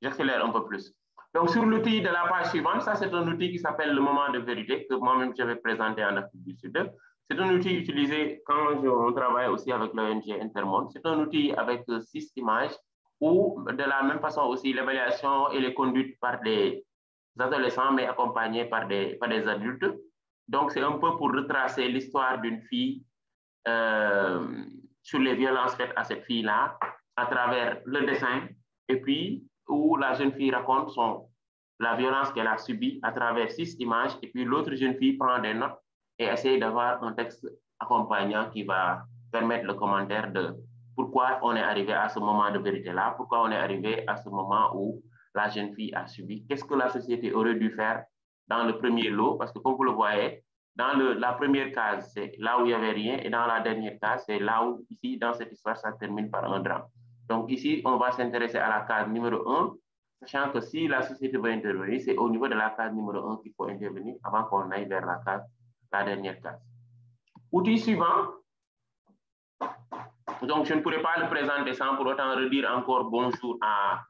J'accélère un peu plus. Donc, sur l'outil de la page suivante, ça, c'est un outil qui s'appelle le moment de vérité, que moi-même, je vais présenter en Afrique du Sud. C'est un outil utilisé quand on travaille aussi avec l'ONG Intermonde. C'est un outil avec 6 images où, de la même façon aussi, l'évaluation et les conduites par des adolescents, mais accompagnés par des adultes. Donc, c'est un peu pour retracer l'histoire d'une fille sur les violences faites à cette fille-là à travers le dessin et puis où la jeune fille raconte la violence qu'elle a subie à travers 6 images et puis l'autre jeune fille prend des notes et essaye d'avoir un texte accompagnant qui va permettre le commentaire de pourquoi on est arrivé à ce moment de vérité-là, pourquoi on est arrivé à ce moment où la jeune fille a subi, qu'est-ce que la société aurait dû faire dans le premier lot, parce que comme vous le voyez, dans la première case, c'est là où il n'y avait rien, et dans la dernière case, c'est là où, ici, dans cette histoire, ça termine par un drame. Donc ici, on va s'intéresser à la case numéro 1, sachant que si la société va intervenir, c'est au niveau de la case numéro 1 qu'il faut intervenir avant qu'on aille vers la dernière case. Outil suivant. Donc, je ne pourrais pas le présenter sans pour autant redire encore bonjour à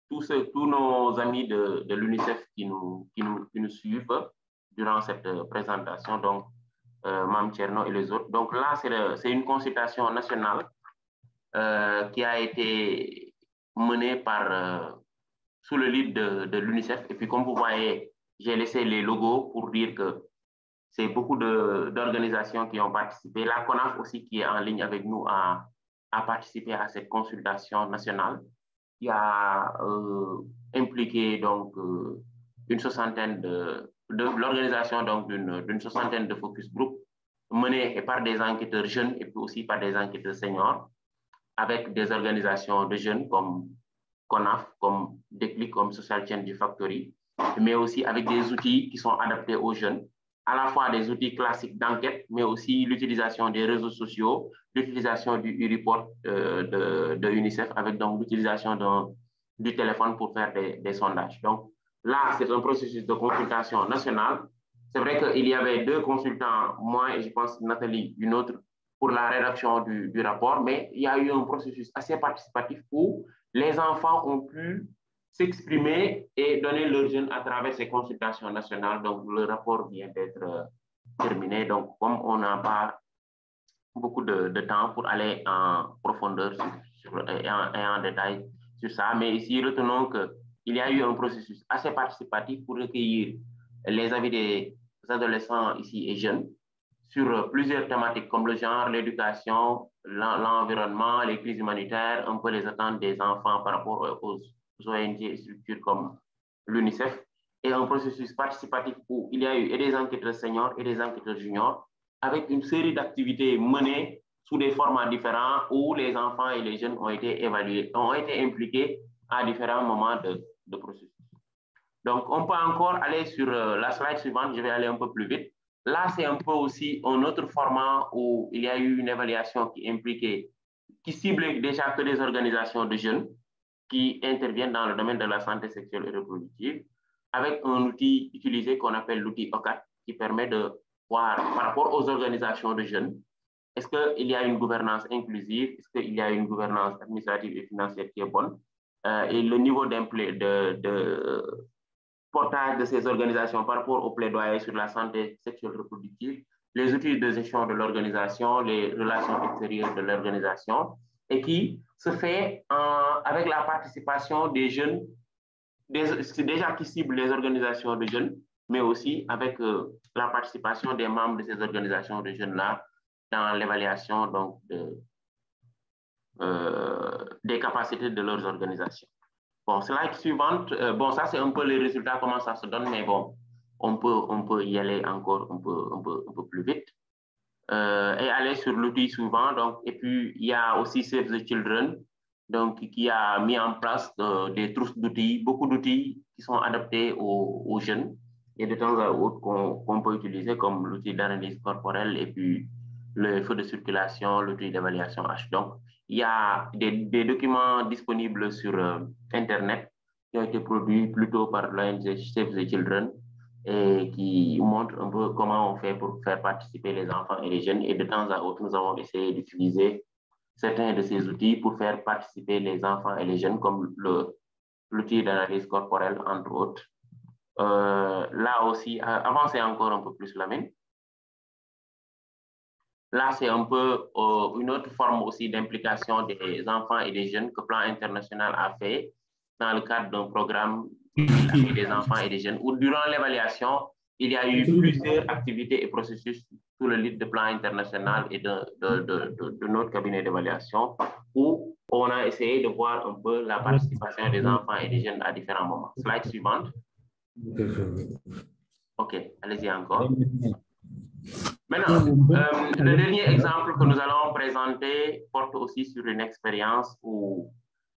tous nos amis de l'UNICEF qui nous suivent durant cette présentation, donc Mme Tcherno et les autres. Donc là, c'est une consultation nationale qui a été menée sous le lead de l'UNICEF. Et puis, comme vous voyez, j'ai laissé les logos pour dire que c'est beaucoup d'organisations qui ont participé. La CONAF aussi, qui est en ligne avec nous, a participé à cette consultation nationale qui a impliqué donc une soixantaine l'organisation donc d'une soixantaine de focus group menés par des enquêteurs jeunes et puis aussi par des enquêteurs seniors avec des organisations de jeunes comme CONAF, comme Déclic, comme Social Change Factory, mais aussi avec des outils qui sont adaptés aux jeunes, à la fois des outils classiques d'enquête, mais aussi l'utilisation des réseaux sociaux, l'utilisation du e-report de UNICEF, avec donc l'utilisation du téléphone pour faire des sondages. Donc là, c'est un processus de consultation nationale. C'est vrai qu'il y avait 2 consultants, moi et je pense Nathalie, une autre, pour la rédaction du rapport, mais il y a eu un processus assez participatif où les enfants ont pu s'exprimer et donner leur jeune à travers ces consultations nationales. Donc, le rapport vient d'être terminé. Donc, comme on n'a pas beaucoup de temps pour aller en profondeur et en détail sur ça, mais ici, retenons qu'il y a eu un processus assez participatif pour recueillir les avis des adolescents ici et jeunes sur plusieurs thématiques comme le genre, l'éducation, l'environnement, les crises humanitaires, un peu les attentes des enfants par rapport aux ONG et structures comme l'UNICEF, et un processus participatif où il y a eu et des enquêteurs seniors et des enquêteurs juniors, avec une série d'activités menées sous des formats différents où les enfants et les jeunes ont été évalués, ont été impliqués à différents moments de processus. Donc, on peut encore aller sur la slide suivante, je vais aller un peu plus vite. Là, c'est un peu aussi un autre format où il y a eu une évaluation qui impliquait, qui ciblait déjà que des organisations de jeunes qui interviennent dans le domaine de la santé sexuelle et reproductive, avec un outil utilisé qu'on appelle l'outil OCAT, qui permet de voir par rapport aux organisations de jeunes, est-ce qu'il y a une gouvernance inclusive, est-ce qu'il y a une gouvernance administrative et financière qui est bonne, et le niveau de portage de ces organisations par rapport au plaidoyer sur la santé sexuelle reproductive, les outils de gestion de l'organisation, les relations extérieures de l'organisation, et qui se fait avec la participation des jeunes, déjà qui ciblent les organisations de jeunes, mais aussi avec la participation des membres de ces organisations de jeunes-là dans l'évaluation donc des capacités de leurs organisations. Bon, slide suivante. Bon, ça, c'est un peu les résultats, comment ça se donne, mais bon, on peut y aller encore un peu plus vite. Et aller sur l'outil suivant. Donc, et puis, il y a aussi Save the Children, donc, qui a mis en place des trousses d'outils, beaucoup d'outils qui sont adaptés aux jeunes et de temps à autre qu'on peut utiliser, comme l'outil d'analyse corporelle et puis le feu de circulation, l'outil d'évaluation H. Donc, il y a des documents disponibles sur Internet qui ont été produits plutôt par l'ONG Save the Children et qui montrent un peu comment on fait pour faire participer les enfants et les jeunes. Et de temps à autre, nous avons essayé d'utiliser certains de ces outils pour faire participer les enfants et les jeunes, comme l'outil d'analyse corporelle, entre autres. Là aussi, avancez encore un peu plus la main. Là, c'est un peu une autre forme aussi d'implication des enfants et des jeunes que Plan International a fait dans le cadre d'un programme des enfants et des jeunes, où durant l'évaluation, il y a eu plusieurs activités et processus sous le lead de Plan International et de notre cabinet d'évaluation, où on a essayé de voir un peu la participation des enfants et des jeunes à différents moments. Slide suivante. OK, allez-y encore. Maintenant, le dernier exemple que nous allons présenter porte aussi sur une expérience où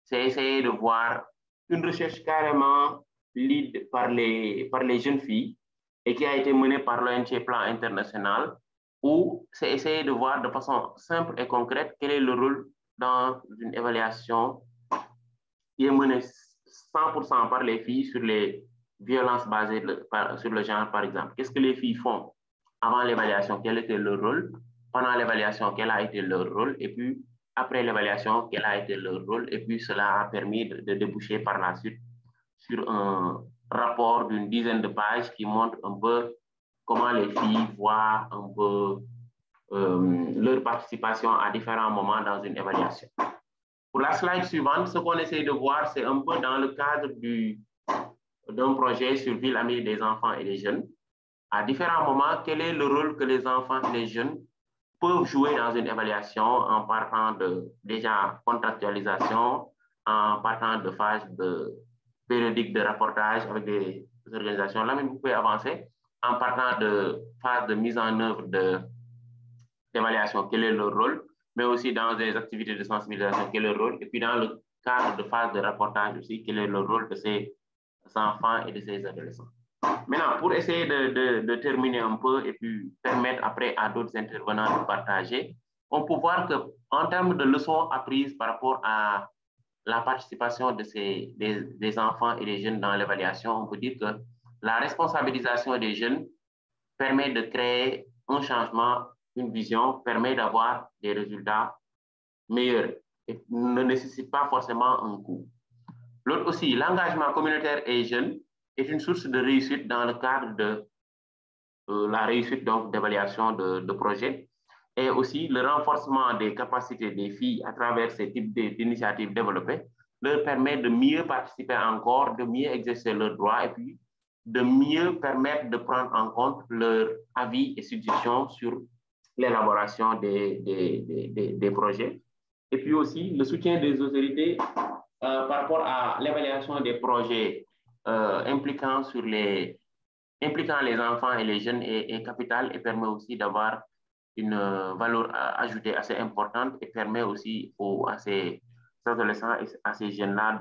c'est essayer de voir une recherche carrément lead par les jeunes filles et qui a été menée par l'ONG Plan International, où c'est essayer de voir de façon simple et concrète quel est le rôle dans une évaluation qui est menée 100% par les filles sur les violences basées sur le genre, par exemple. Qu'est-ce que les filles font avant l'évaluation, quel était leur rôle, pendant l'évaluation, quel a été leur rôle, et puis après l'évaluation, quel a été leur rôle, et puis cela a permis de déboucher par la suite sur un rapport d'une dizaine de pages qui montre un peu comment les filles voient un peu leur participation à différents moments dans une évaluation. Pour la slide suivante, ce qu'on essaie de voir, c'est un peu dans le cadre d'un projet sur Ville Amie des enfants et des jeunes. À différents moments, quel est le rôle que les enfants et les jeunes peuvent jouer dans une évaluation en partant de déjà contractualisation, en partant de phase périodique de rapportage avec des organisations. Là, même vous pouvez avancer en partant de phase de mise en œuvre d'évaluation, quel est leur rôle, mais aussi dans des activités de sensibilisation, quel est leur rôle, et puis dans le cadre de phase de rapportage aussi, quel est le rôle de ces enfants et de ces adolescents. Maintenant, pour essayer de terminer un peu et puis permettre après à d'autres intervenants de partager, on peut voir qu'en termes de leçons apprises par rapport à la participation des enfants et des jeunes dans l'évaluation, on peut dire que la responsabilisation des jeunes permet de créer un changement, une vision, permet d'avoir des résultats meilleurs et ne nécessite pas forcément un coût. L'autre aussi, l'engagement communautaire et jeune est une source de réussite dans le cadre de la réussite d'évaluation de projets et aussi le renforcement des capacités des filles à travers ces types d'initiatives développées leur permet de mieux participer encore, de mieux exercer leurs droits et puis de mieux permettre de prendre en compte leurs avis et suggestions sur l'élaboration des projets. Et puis aussi le soutien des autorités par rapport à l'évaluation des projets impliquant les enfants et les jeunes est capital et permet aussi d'avoir une valeur ajoutée assez importante et permet aussi à ces adolescents et à ces jeunes-là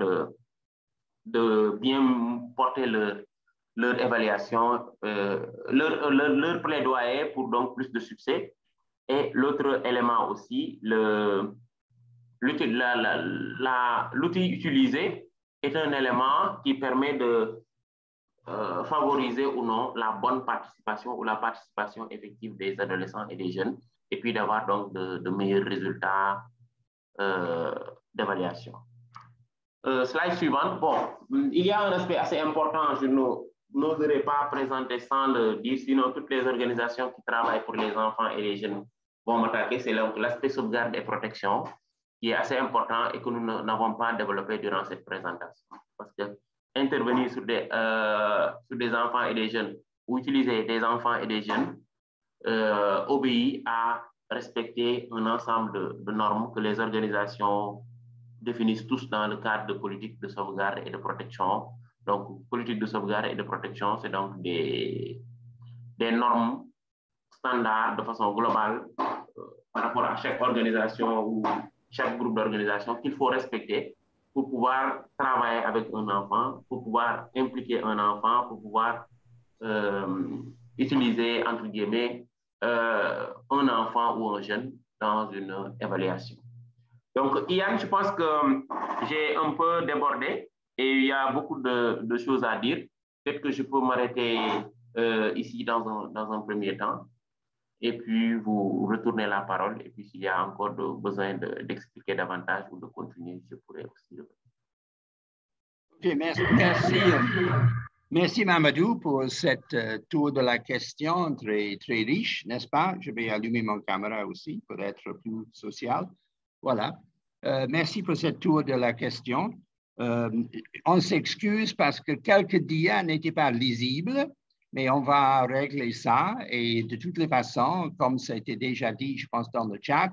de bien porter leur évaluation, leur plaidoyer pour donc plus de succès. Et l'autre élément aussi, l'outil utilisé est un élément qui permet de favoriser ou non la bonne participation ou la participation effective des adolescents et des jeunes, et puis d'avoir donc de meilleurs résultats d'évaluation. Slide suivante. Bon, il y a un aspect assez important, je n'oserais pas présenter sans le dire, sinon toutes les organisations qui travaillent pour les enfants et les jeunes vont m'attaquer, c'est l'aspect sauvegarde et protection qui est assez important et que nous n'avons pas développé durant cette présentation. Parce que intervenir sur des enfants et des jeunes ou utiliser des enfants et des jeunes obéit à respecter un ensemble de normes que les organisations définissent tous dans le cadre de politique de sauvegarde et de protection. Donc, politique de sauvegarde et de protection, c'est donc des normes standards de façon globale par rapport à chaque organisation ou chaque groupe d'organisation qu'il faut respecter pour pouvoir travailler avec un enfant, pour pouvoir impliquer un enfant, pour pouvoir utiliser, entre guillemets, un enfant ou un jeune dans une évaluation. Donc, Ian, je pense que j'ai un peu débordé et il y a beaucoup de choses à dire. Peut-être que je peux m'arrêter ici dans un premier temps et puis vous retournez la parole. Et puis, s'il y a encore besoin d'expliquer davantage ou de continuer, je pourrais aussi. Okay, merci Mamadou pour cette tour de la question très, très riche, n'est-ce pas? Je vais allumer mon caméra aussi pour être plus social. Voilà. Merci pour cette tour de la question. On s'excuse parce que quelques dias n'étaient pas lisibles, mais on va régler ça. Et de toutes les façons, comme ça a été déjà dit, je pense, dans le chat,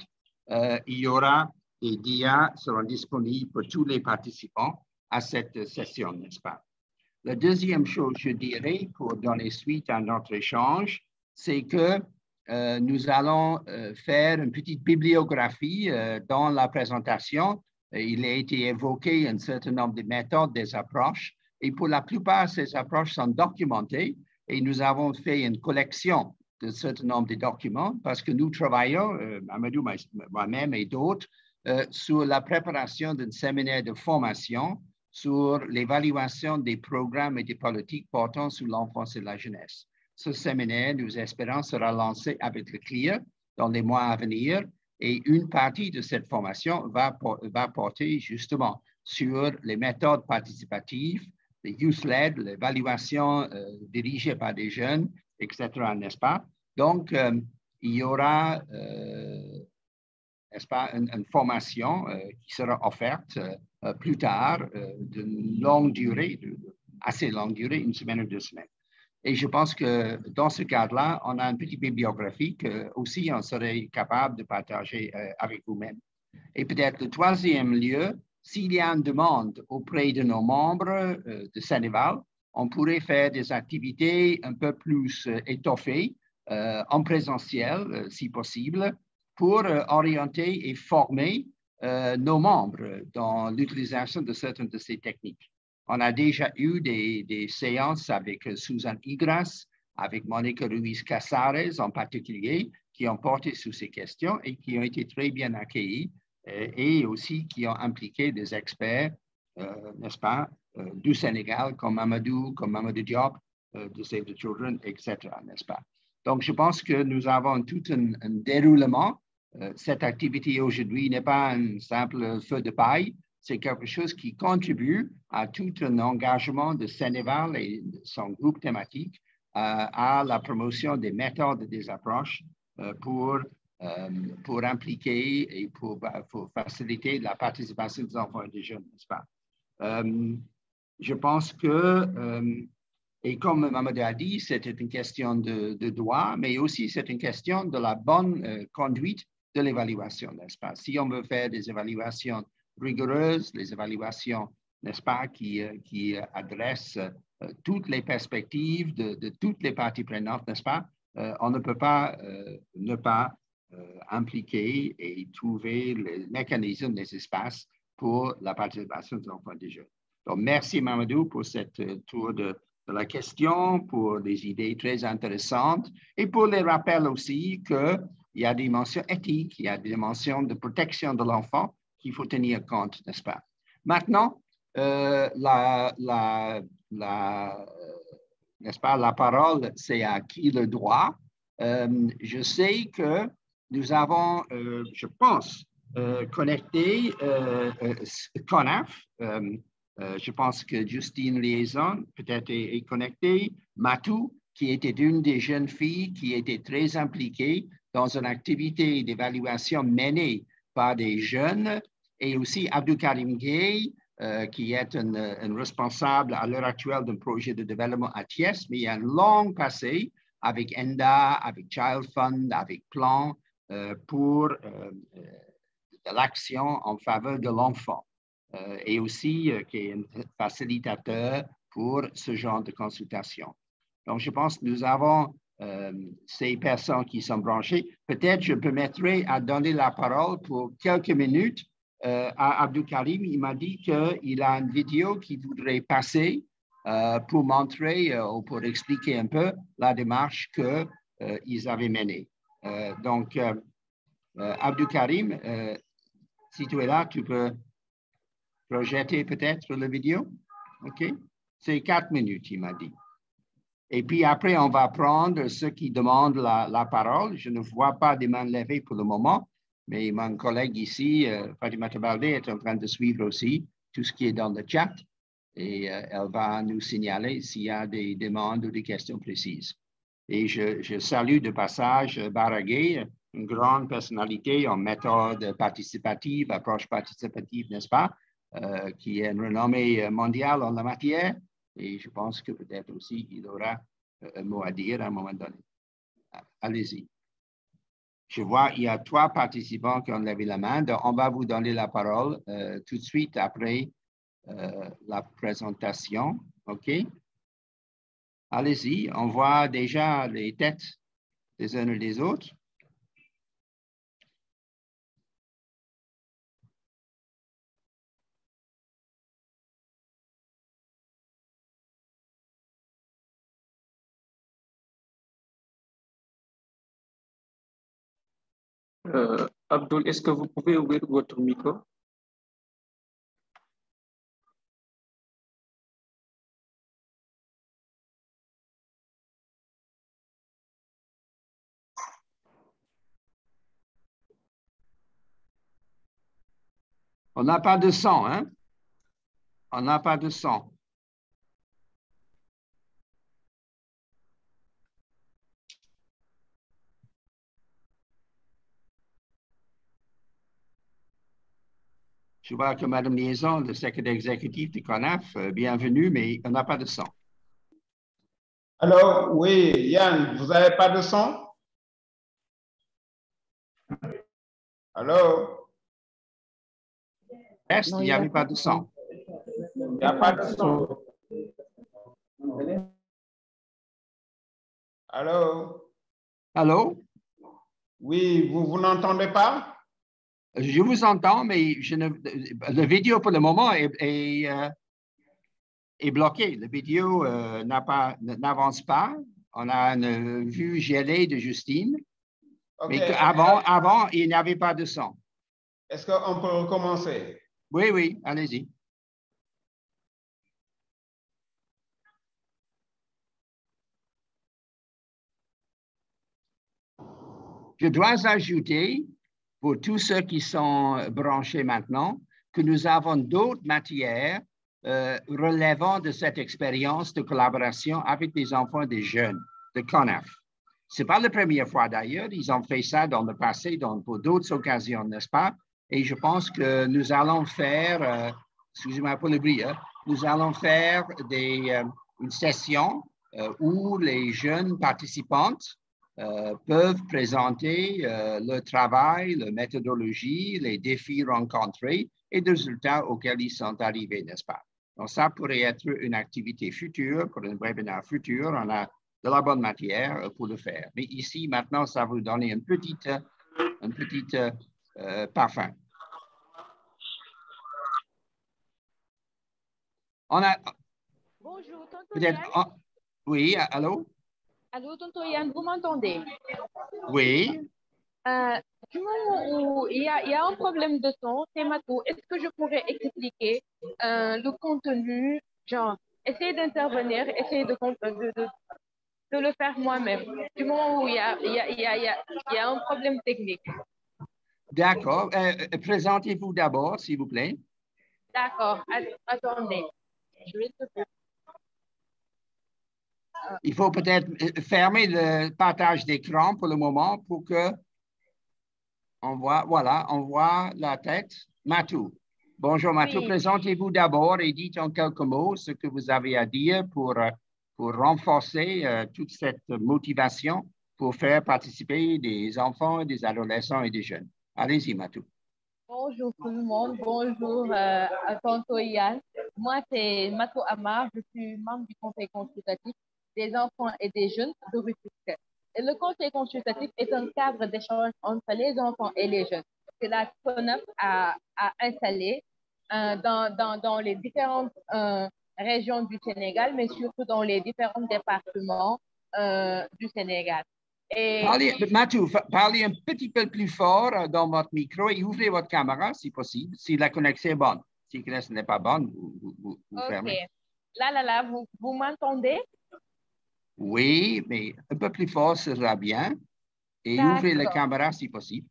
il y aura des dias qui seront disponibles pour tous les participants à cette session, n'est-ce pas? La deuxième chose, je dirais, pour donner suite à notre échange, c'est que nous allons faire une petite bibliographie dans la présentation. Il a été évoqué un certain nombre de méthodes, des approches, et pour la plupart, ces approches sont documentées et nous avons fait une collection d'un certain nombre de documents parce que nous travaillons, Amadou, moi-même et d'autres, sur la préparation d'un séminaire de formation sur l'évaluation des programmes et des politiques portant sur l'enfance et la jeunesse. Ce séminaire, nous espérons, sera lancé avec le CLIA dans les mois à venir et une partie de cette formation va porter justement sur les méthodes participatives, les youth-led, l'évaluation dirigée par des jeunes, etc., n'est-ce pas? Donc, il y aura, n'est-ce pas, une formation qui sera offerte plus tard, de longue durée, assez longue durée, une semaine ou 2 semaines. Et je pense que dans ce cadre-là, on a une petite bibliographie que aussi on serait capable de partager avec vous-même. Et peut-être le troisième lieu, s'il y a une demande auprès de nos membres de Sénéval, on pourrait faire des activités un peu plus étoffées en présentiel, si possible, pour orienter et former nos membres dans l'utilisation de certaines de ces techniques. On a déjà eu des séances avec Susan Igras, avec Monica Ruiz-Casares en particulier, qui ont porté sur ces questions et qui ont été très bien accueillis et aussi qui ont impliqué des experts, n'est-ce pas, du Sénégal, comme Mamadou Diop, de Save the Children, etc., n'est-ce pas? Donc, je pense que nous avons tout un déroulement. Cette activité aujourd'hui n'est pas un simple feu de paille, c'est quelque chose qui contribue à tout un engagement de Sénéval et son groupe thématique à la promotion des méthodes et des approches pour impliquer et pour faciliter la participation des enfants et des jeunes, n'est-ce pas? Je pense que, et comme Mamadou a dit, c'était une question de droit, mais aussi c'est une question de la bonne conduite de l'évaluation, n'est-ce pas? Si on veut faire des évaluations rigoureuses, les évaluations, n'est-ce pas, qui adressent toutes les perspectives de toutes les parties prenantes, n'est-ce pas? On ne peut pas ne pas impliquer et trouver les mécanismes, les espaces pour la participation des enfants et des jeunes. Donc, merci Mamadou pour cette tour de la question, pour des idées très intéressantes et pour les rappels aussi qu'il y a des dimensions éthiques, il y a des dimensions de protection de l'enfant qu'il faut tenir compte, n'est-ce pas? Maintenant, n'est-ce pas, la parole, c'est à qui le droit. Je sais que nous avons, je pense, connecté CONAF. Je pense que Justine Liaison peut-être est connectée. Matou, qui était une des jeunes filles qui était très impliquée dans une activité d'évaluation menée par des jeunes, et aussi Abdou Karim Gueye, qui est un responsable à l'heure actuelle d'un projet de développement à Thiès, mais il y a un long passé avec ENDA, avec Child Fund, avec Plan, pour de l'action en faveur de l'enfant, et aussi qui est un facilitateur pour ce genre de consultation. Donc, je pense que nous avons ces personnes qui sont branchées. Peut-être je permettrai à donner la parole pour quelques minutes à Abdou Karim. Il m'a dit qu'il a une vidéo qu'il voudrait passer pour montrer ou pour expliquer un peu la démarche qu'ils avaient menée. Donc, Abdou Karim, si tu es là, tu peux projeter peut-être la vidéo. OK? C'est 4 minutes, il m'a dit. Et puis après, on va prendre ceux qui demandent la parole. Je ne vois pas des mains levées pour le moment, mais mon collègue ici, Fatima Tabalde, est en train de suivre aussi tout ce qui est dans le chat et elle va nous signaler s'il y a des demandes ou des questions précises. Et je salue de passage Baragay, une grande personnalité en méthode participative, approche participative, n'est-ce pas, qui est une renommée mondiale en la matière. Et je pense que peut-être aussi il aura un mot à dire à un moment donné. Allez-y. Je vois, il y a 3 participants qui ont levé la main. Donc, on va vous donner la parole tout de suite après la présentation. OK? Allez-y. On voit déjà les têtes des uns et des autres. Abdul, est-ce que vous pouvez ouvrir votre micro? On n'a pas de son, hein? On n'a pas de son. Je vois que Mme Liaison, le secrétaire exécutif du CONAF, bienvenue, mais on n'a pas de son. Alors, oui, Yann, vous n'avez pas de son? Allô? Est-ce qu'il n'y avait pas de son? Il n'y a pas de son. Allô? Allô? Oui, vous n'entendez pas? Je vous entends, mais la vidéo pour le moment est bloquée. La vidéo n'avance pas. On a une vue gelée de Justine. OK. Mais avant, il n'y avait pas de son. Est-ce qu'on peut recommencer? Oui, allez-y. Je dois ajouter, pour tous ceux qui sont branchés maintenant, que nous avons d'autres matières relevant de cette expérience de collaboration avec des enfants et des jeunes de CONAF. Ce n'est pas la première fois d'ailleurs, ils ont fait ça dans le passé pour d'autres occasions, n'est-ce pas? Et je pense que nous allons faire, excusez-moi pour le bruit, nous allons faire une session où les jeunes participantes peuvent présenter le travail, la méthodologie, les défis rencontrés et les résultats auxquels ils sont arrivés, n'est-ce pas? Donc, ça pourrait être une activité future, pour un webinaire futur. On a de la bonne matière pour le faire. Mais ici, maintenant, ça va vous donner un petit parfum. On a... Bonjour, tonton Yann. Oui, allô? Allô, tonton Yann, vous m'entendez? Oui. Du moment où il y a un problème de son, c'est Matou. Est-ce que je pourrais expliquer le contenu, genre, essayer d'intervenir, essayer de le faire moi-même. Du moment où il y a un problème technique. D'accord. Présentez-vous d'abord, s'il vous plaît. D'accord. Attendez. Je vais te faire. Il faut peut-être fermer le partage d'écran pour le moment pour que on voit la tête. Matou. Bonjour Matou, Oui. Présentez-vous d'abord et dites en quelques mots ce que vous avez à dire pour renforcer toute cette motivation pour faire participer des enfants, des adolescents et des jeunes. Allez-y Matou. Bonjour tout le monde, bonjour à tonton Yann. Moi, c'est Matou Amar, je suis membre du conseil consultatif des enfants et des jeunes de Rufisque. Et le conseil consultatif est un cadre d'échange entre les enfants et les jeunes que la CONAF a installé dans les différentes régions du Sénégal, mais surtout dans les différents départements du Sénégal. Matou, parlez un petit peu plus fort dans votre micro et ouvrez votre caméra si possible, si la connexion est bonne. Si la connexion n'est pas bonne, vous fermez. Là, vous m'entendez? Oui, mais un peu plus fort sera bien. Et ouvrez la caméra si possible.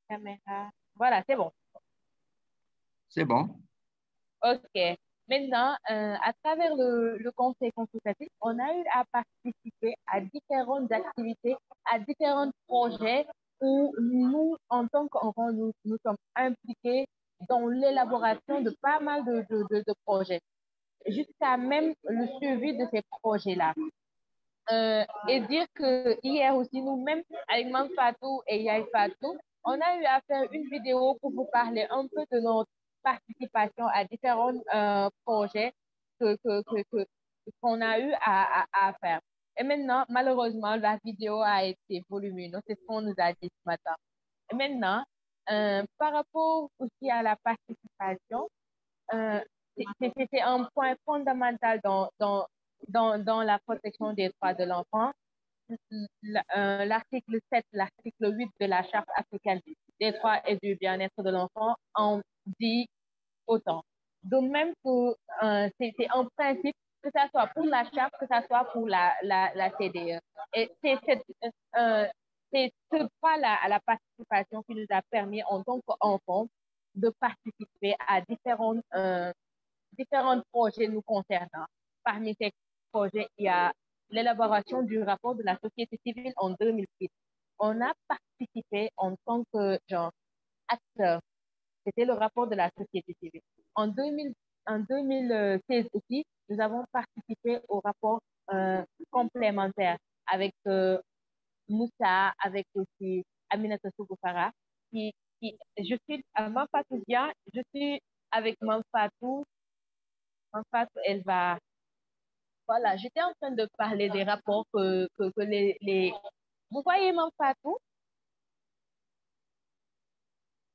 Caméra. Voilà, c'est bon. C'est bon. OK. Maintenant, à travers le conseil consultatif, on a eu à participer à différentes activités, à différents projets où nous, en tant qu'enfants, nous sommes impliqués dans l'élaboration de pas mal de projets, jusqu'à même le suivi de ces projets-là. Et dire que hier aussi, nous-mêmes, avec Mme Fatou et Yaï Fatou, on a eu à faire une vidéo pour vous parler un peu de notre participation à différents projets qu'on a eu à faire. Et maintenant, malheureusement, la vidéo a été volumineuse, c'est ce qu'on nous a dit ce matin. Et maintenant, par rapport aussi à la participation, c'est un point fondamental dans la protection des droits de l'enfant. L'article 7, l'article 8 de la Charte africaine des droits et du bien-être de l'enfant en dit autant. De même que c'est un principe, que ce soit pour la Charte, que ce soit pour la CDE. Et c'est ce droit-là à la participation qui nous a permis en tant qu'enfants de participer à différents projets nous concernant. Parmi ces projets, il y a l'élaboration du rapport de la société civile en 2006. On a participé en tant que acteur. C'était le rapport de la société civile. En 2016 aussi, nous avons participé au rapport complémentaire avec Moussa, avec aussi Aminata Sougoufara. Je suis à Manfatou Dia, je suis avec Manfatou. Manfatou, elle va... Voilà, j'étais en train de parler des rapports que les... Vous voyez Manfatou?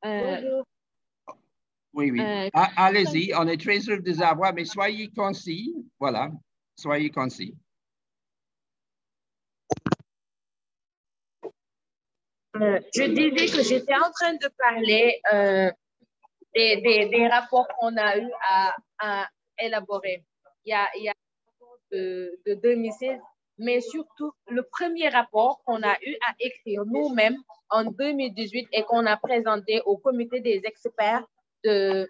Bonjour. Oui, oui. Allez-y, on est très heureux de vous avoir, mais soyez concis. Voilà, soyez concis. Je disais que j'étais en train de parler des rapports qu'on a eu à élaborer. Il y a un rapport de 2016, mais surtout le premier rapport qu'on a eu à écrire nous-mêmes en 2018 et qu'on a présenté au comité des experts de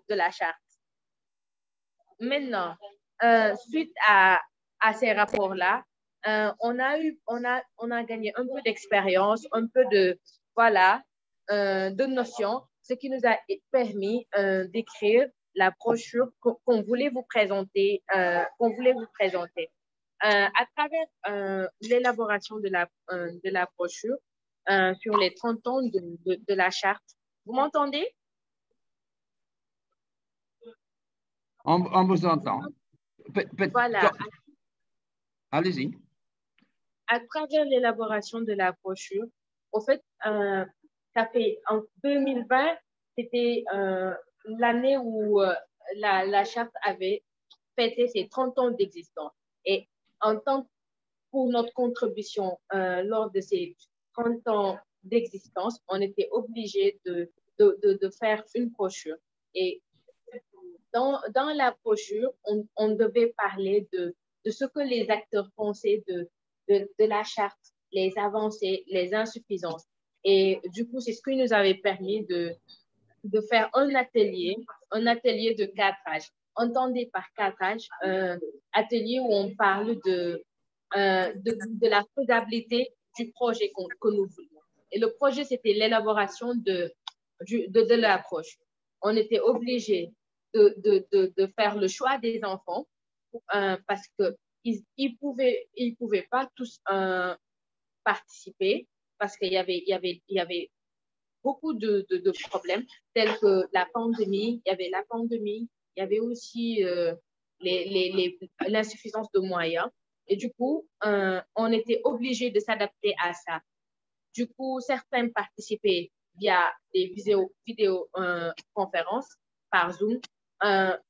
la charte. Maintenant, suite à ces rapports-là, on a gagné un peu d'expérience, un peu de notions, ce qui nous a permis d'écrire la brochure qu'on voulait vous présenter, à travers l'élaboration de la brochure sur les 30 ans de la charte. Vous m'entendez? On vous entend. Voilà. Allez-y. À travers l'élaboration de la brochure, au fait, ça fait en 2020, c'était l'année où la charte avait fêté ses 30 ans d'existence. Et pour notre contribution lors de ces 30 ans d'existence, on était obligé de faire une brochure. Et dans la brochure, on devait parler de ce que les acteurs pensaient de la charte, les avancées, les insuffisances. Et du coup, c'est ce qui nous avait permis de faire un atelier de cadrage. Entendez par cadrage, atelier où on parle de la faisabilité du projet que nous voulions. Et le projet, c'était l'élaboration de l'approche. On était obligé de faire le choix des enfants parce qu'ils ne pouvaient pas tous participer parce qu'il y avait beaucoup de problèmes tels que la pandémie, il y avait aussi l'insuffisance de moyens. Et du coup, on était obligé de s'adapter à ça. Du coup, certains participaient via des vidéoconférences par Zoom.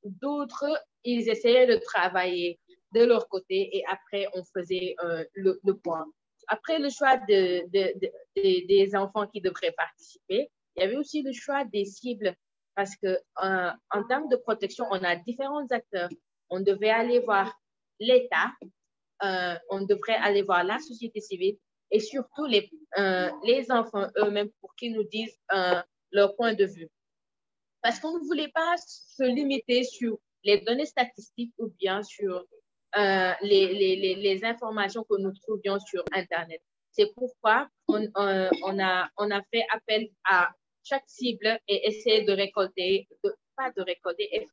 D'autres, ils essayaient de travailler de leur côté et après, on faisait le point. Après le choix des enfants qui devraient participer, il y avait aussi le choix des cibles parce que en termes de protection, on a différents acteurs. On devait aller voir l'État, on devrait aller voir la société civile et surtout les enfants eux-mêmes pour qu'ils nous disent leur point de vue. Parce qu'on ne voulait pas se limiter sur les données statistiques ou bien sur les informations que nous trouvions sur Internet. C'est pourquoi on a fait appel à chaque cible et essayer de récolter,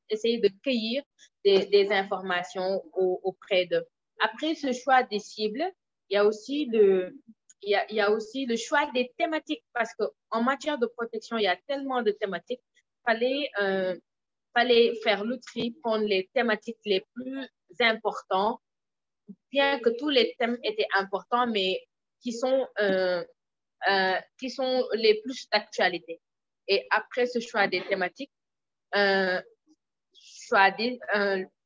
essayer de cueillir des informations auprès d'eux. Après ce choix des cibles, il y a aussi le choix des thématiques parce qu'en matière de protection, il y a tellement de thématiques. Fallait faire le tri, prendre les thématiques les plus importantes, bien que tous les thèmes étaient importants, mais qui sont les plus d'actualité. Et après ce choix des thématiques,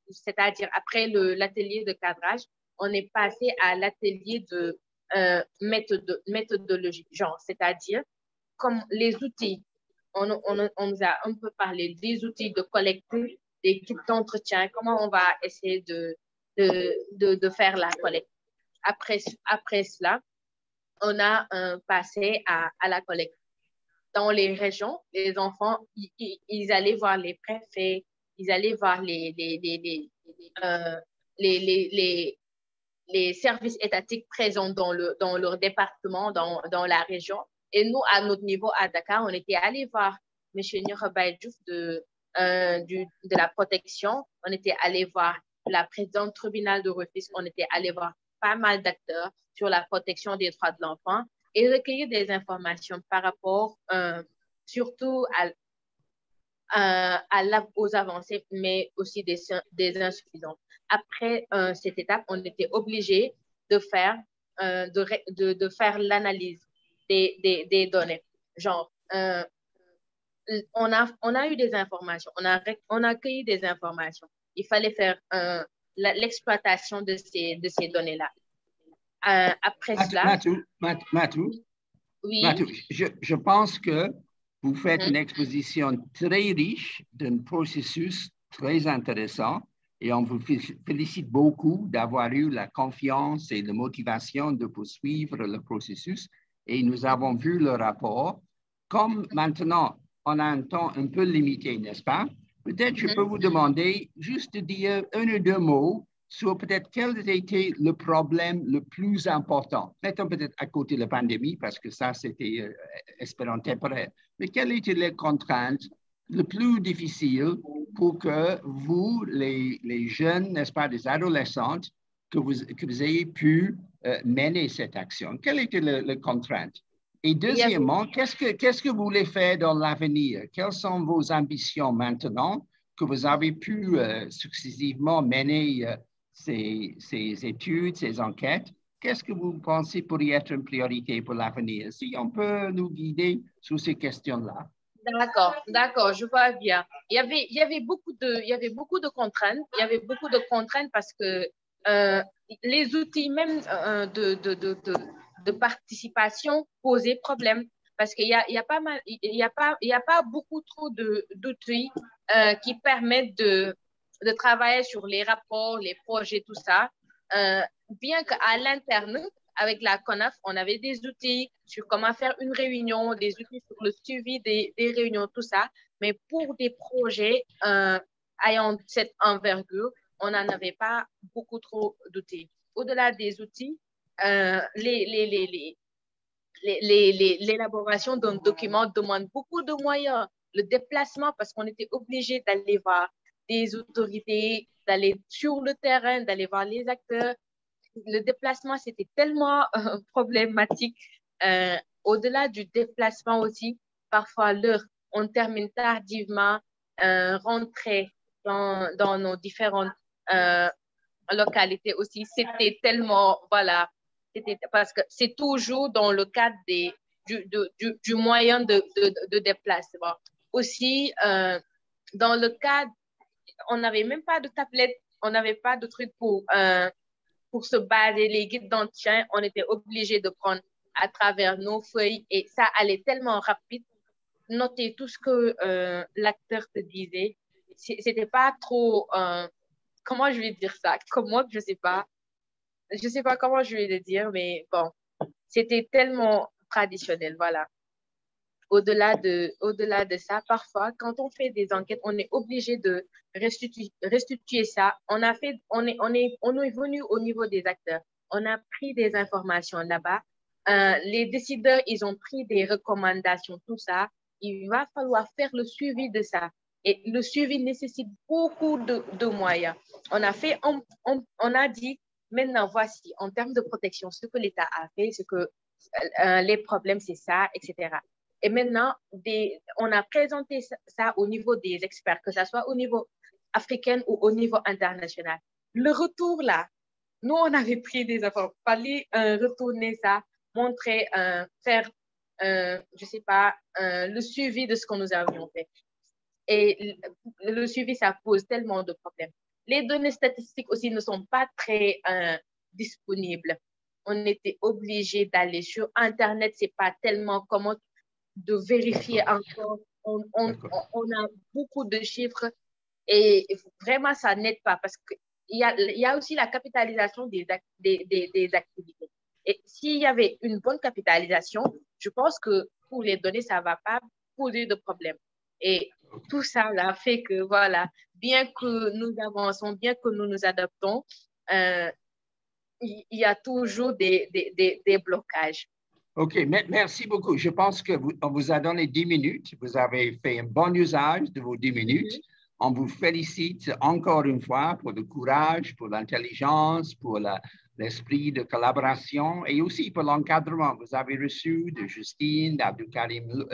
c'est-à-dire après l'atelier de cadrage, on est passé à l'atelier de méthodologie, genre, c'est-à-dire comme les outils. On nous a un peu parlé des outils de collecte, des kits d'entretien, comment on va essayer de faire la collecte. Après cela, on a passé à la collecte. Dans les régions, les enfants, ils allaient voir les préfets, ils allaient voir les services étatiques présents dans leur département, dans la région. Et nous, à notre niveau, à Dakar, on était allé voir M. Nirabaye Diouf de la protection. On était allé voir la présidente du tribunal de Rufisque. On était allé voir pas mal d'acteurs sur la protection des droits de l'enfant et recueillir des informations par rapport surtout aux avancées, mais aussi des insuffisances. Après cette étape, on était obligé de faire l'analyse des données. Genre, on a eu des informations, on a accueilli des informations. Il fallait faire l'exploitation de ces données-là. Après cela... Matou, oui. Matou, je pense que vous faites une exposition très riche d'un processus très intéressant et on vous félicite beaucoup d'avoir eu la confiance et la motivation de poursuivre le processus. Et nous avons vu le rapport. Comme maintenant, on a un temps un peu limité, n'est-ce pas? Peut-être je peux vous demander juste de dire un ou deux mots sur peut-être quel était le problème le plus important. Mettons peut-être à côté de la pandémie, parce que ça, c'était espérant temporaire. Mais quelles étaient les contraintes les plus difficiles pour que vous, les jeunes, n'est-ce pas, des adolescentes, que vous ayez pu mener cette action? Quelles étaient les contraintes? Et deuxièmement, qu'est-ce que vous voulez faire dans l'avenir? Quelles sont vos ambitions maintenant que vous avez pu successivement mener ces études, ces enquêtes? Qu'est-ce que vous pensez pourrait être une priorité pour l'avenir? Si on peut nous guider sur ces questions-là. D'accord, je vois bien. Il y avait beaucoup de contraintes. Il y avait beaucoup de contraintes parce que les outils même de participation posaient problème parce qu'il y a pas beaucoup trop d'outils qui permettent de travailler sur les rapports, les projets, tout ça. Bien qu'à l'interne, avec la CONAF, on avait des outils sur comment faire une réunion, des outils sur le suivi des réunions, tout ça. Mais pour des projets ayant cette envergure, on n'en avait pas beaucoup trop d'outils. Au-delà des outils, l'élaboration d'un document demande beaucoup de moyens. Le déplacement, parce qu'on était obligé d'aller voir des autorités, d'aller sur le terrain, d'aller voir les acteurs. Le déplacement, c'était tellement problématique. Au-delà du déplacement aussi, parfois l'heure, on termine tardivement, rentrer dans nos différentes localités aussi. C'était tellement, voilà, parce que c'est toujours dans le cadre du moyen de déplacement. Aussi, dans le cadre, on n'avait même pas de tablette, on n'avait pas de truc pour se baser, les guides d'entretien, on était obligé de prendre à travers nos feuilles et ça allait tellement rapide. Noter tout ce que l'acteur te disait, c'était pas trop, comment je vais dire ça? Comment, je sais pas comment je vais le dire, mais bon, c'était tellement traditionnel, voilà. Au-delà de ça, parfois, quand on fait des enquêtes, on est obligé de restituer ça. On est venu au niveau des acteurs. On a pris des informations là-bas. Les décideurs, ils ont pris des recommandations, tout ça. Il va falloir faire le suivi de ça. Et le suivi nécessite beaucoup de moyens. On a dit, maintenant, voici, en termes de protection, ce que l'État a fait, ce que les problèmes, c'est ça, etc. Et maintenant, on a présenté ça au niveau des experts, que ce soit au niveau africain ou au niveau international. Le retour là, nous, on avait pris des efforts. Il fallait retourner ça, montrer, faire, je sais pas, le suivi de ce que nous avions fait. Et le suivi, ça pose tellement de problèmes. Les données statistiques aussi ne sont pas très disponibles. On était obligé d'aller sur Internet, c'est pas tellement commode de vérifier encore. On a beaucoup de chiffres et vraiment, ça n'aide pas parce qu'il y a aussi la capitalisation des activités. Et s'il y avait une bonne capitalisation, je pense que pour les données, ça ne va pas poser de problème. Et tout ça là fait que, voilà, bien que nous avançons, bien que nous nous adaptons, il y a toujours des blocages. OK, merci beaucoup. Je pense qu'on vous a donné 10 minutes. Vous avez fait un bon usage de vos 10 minutes. On vous félicite encore une fois pour le courage, pour l'intelligence, pour l'esprit de collaboration et aussi pour l'encadrement. Vous avez reçu de Justine, d'Abdou Karim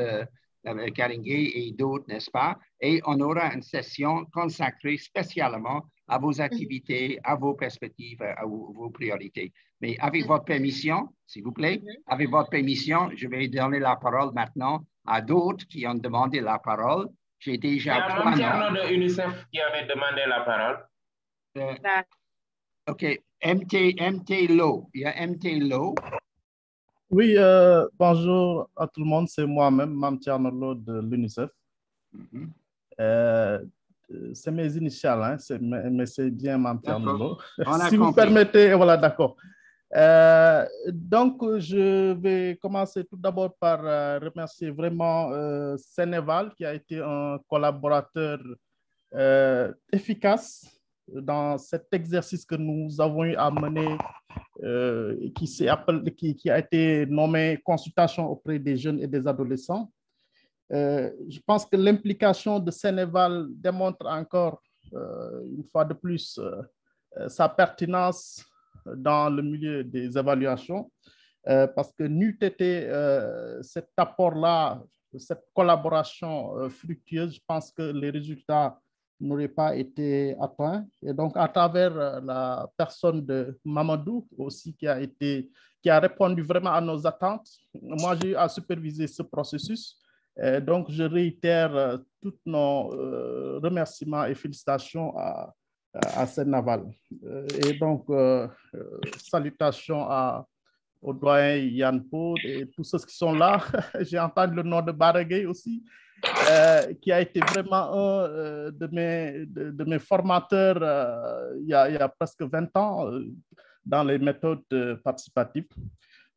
Karingé et d'autres, n'est-ce pas? Et on aura une session consacrée spécialement à vos activités, à vos perspectives, à vos priorités. Mais avec votre permission, s'il vous plaît, avec votre permission, je vais donner la parole maintenant à d'autres qui ont demandé la parole. J'ai déjà... Il y a Mme de UNICEF qui avait demandé la parole. OK. MT Lowe. Il y a MT Lowe. Oui, bonjour à tout le monde. C'est moi-même, Mme Tierno de l'UNICEF. C'est mes initiales, hein, mais c'est bien Mme Tierno. Si vous permettez, voilà, d'accord. Donc, je vais commencer tout d'abord par remercier vraiment Sénéval, qui a été un collaborateur efficace dans cet exercice que nous avons eu à mener, qui a été nommé consultation auprès des jeunes et des adolescents. Je pense que l'implication de Sénéval démontre encore une fois de plus sa pertinence dans le milieu des évaluations, parce que n'eût été cet apport-là, cette collaboration fructueuse, je pense que les résultats n'auraient pas été atteints. Et donc, à travers la personne de Mamadou aussi, qui a répondu vraiment à nos attentes, moi, j'ai eu à superviser ce processus. Donc, je réitère tous nos remerciements et félicitations à Sénéval. Et donc, salutations au doyen Yann Pod et tous ceux qui sont là. J'ai entendu le nom de Baragay aussi, qui a été vraiment un de mes formateurs il y a presque 20 ans dans les méthodes participatives.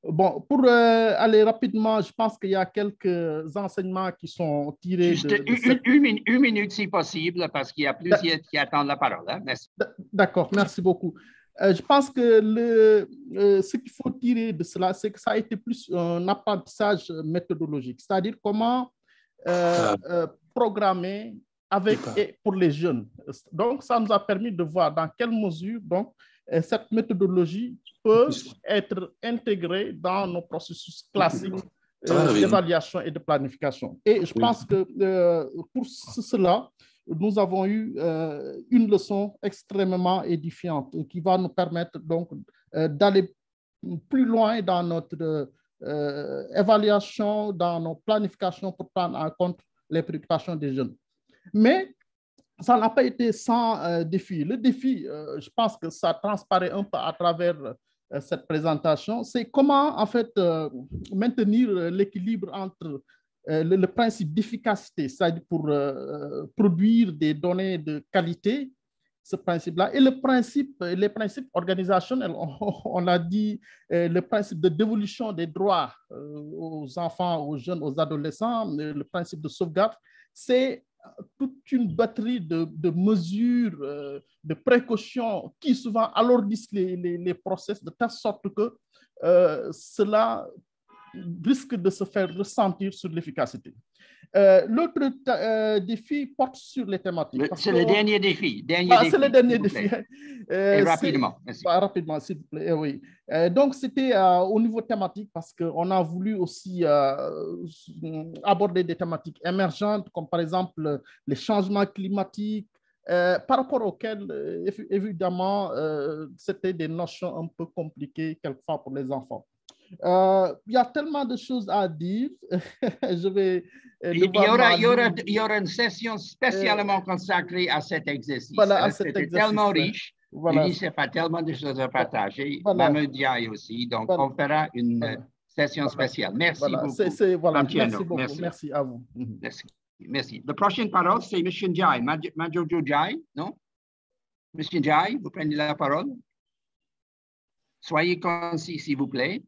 Bon, pour aller rapidement, je pense qu'il y a quelques enseignements qui sont tirés une minute si possible, parce qu'il y a plusieurs qui attendent la parole. Hein? Merci. D'accord, merci beaucoup. Je pense que ce qu'il faut tirer de cela, c'est que ça a été plus un apprentissage méthodologique, c'est-à-dire comment programmer avec et pour les jeunes. Donc, ça nous a permis de voir dans quelle mesure donc, cette méthodologie peut être intégrée dans nos processus classiques d'évaluation et de planification. Et je pense que pour cela, nous avons eu une leçon extrêmement édifiante qui va nous permettre donc d'aller plus loin dans notre évaluation, dans nos planifications pour prendre en compte les préoccupations des jeunes. Mais ça n'a pas été sans défi. Le défi, je pense que ça transparaît un peu à travers cette présentation, c'est comment en fait maintenir l'équilibre entre le principe d'efficacité, c'est-à-dire pour produire des données de qualité, ce principe-là, et les principes organisationnels, on l'a dit, le principe de dévolution des droits aux enfants, aux jeunes, aux adolescents, le principe de sauvegarde, c'est toute une batterie de mesures, de précautions qui souvent alourdissent les process de telle sorte que cela risque de se faire ressentir sur l'efficacité. L'autre défi porte sur les thématiques. C'est le dernier défi. C'est le dernier défi. Et rapidement, merci. Rapidement, s'il vous plaît. Oui. Donc, c'était au niveau thématique parce qu'on a voulu aussi aborder des thématiques émergentes, comme par exemple les changements climatiques, par rapport auxquels, évidemment, c'était des notions un peu compliquées quelquefois pour les enfants. Il y a tellement de choses à dire. Je vais il y aura une session spécialement consacrée à cet exercice. Voilà, c'était tellement riche. Voilà. L'UNICEF a tellement de choses à partager. Voilà. Mamadou aussi. Donc, on fera une session spéciale. Merci beaucoup. Merci beaucoup. Merci à vous. Merci. La prochaine parole, c'est M. Ndiaye. Major Ndiaye, non? M. Ndiaye, vous prenez la parole. Soyez concis, s'il vous plaît,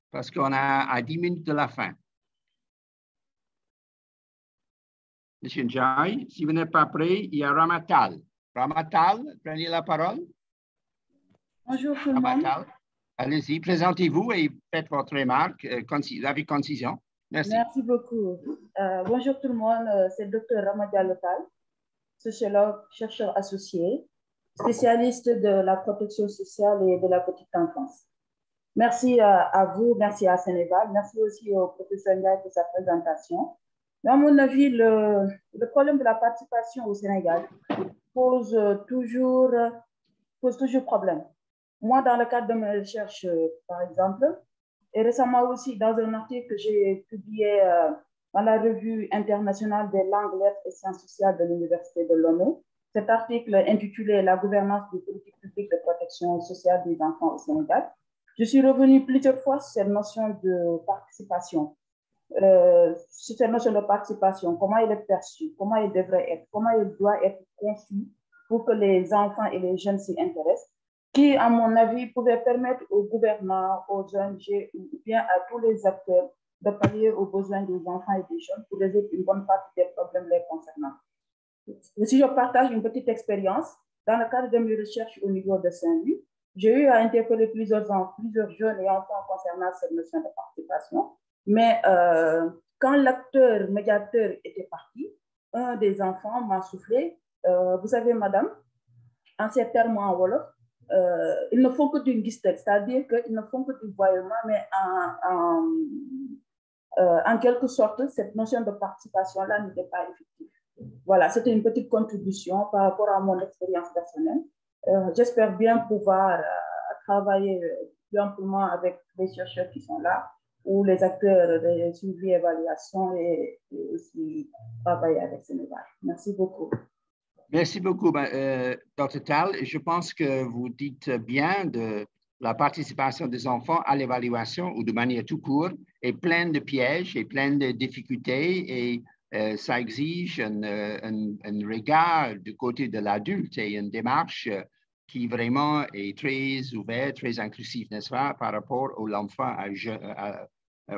parce qu'on a à 10 minutes de la fin. M. Ndiaye, si vous n'êtes pas prêt, il y a Ramatal. Ramatal, prenez la parole. Bonjour tout le monde. Allez-y, présentez-vous et faites votre remarque avec concision. Merci. Merci beaucoup. Bonjour tout le monde, c'est le Dr Ramatal Lotal, sociologue, chercheur associé, spécialiste de la protection sociale et de la petite enfance. Merci à vous, merci à Sénégal, merci aussi au professeur Ndiaye pour sa présentation. Mais à mon avis, le problème de la participation au Sénégal pose toujours problème. Moi, dans le cadre de mes recherches, par exemple, et récemment aussi dans un article que j'ai publié dans la revue internationale des langues, lettres et sciences sociales de l'Université de Lomé, cet article intitulé « La gouvernance des politiques publiques de protection sociale des enfants au Sénégal », je suis revenue plusieurs fois sur cette notion de participation. Sur cette notion de participation, comment elle est perçue, comment elle devrait être, comment elle doit être conçue pour que les enfants et les jeunes s'y intéressent, qui, à mon avis, pouvait permettre aux gouvernants, aux ONG ou bien à tous les acteurs de pallier aux besoins des enfants et des jeunes pour résoudre une bonne partie des problèmes les concernant. Si je partage une petite expérience, dans le cadre de mes recherches au niveau de Saint-Louis, j'ai eu à interpeller plusieurs jeunes et enfants concernant cette notion de participation. Mais quand l'acteur médiateur était parti, un des enfants m'a soufflé, vous savez, madame, en ces termes en Wolof, ils ne font que du guistel, c'est-à-dire qu'ils ne font que du voyement, mais en quelque sorte, cette notion de participation-là n'était pas effective. Voilà, c'était une petite contribution par rapport à mon expérience personnelle. J'espère bien pouvoir travailler plus amplement avec les chercheurs qui sont là, ou les acteurs de suivi et évaluation et aussi travailler avec Sénégal. Merci beaucoup. Merci beaucoup, Dr. Tal. Je pense que vous dites bien de la participation des enfants à l'évaluation ou de manière tout court est pleine de pièges et pleine de difficultés et ça exige un regard du côté de l'adulte et une démarche qui vraiment est très ouverte, très inclusive, n'est-ce pas, par rapport à l'enfant,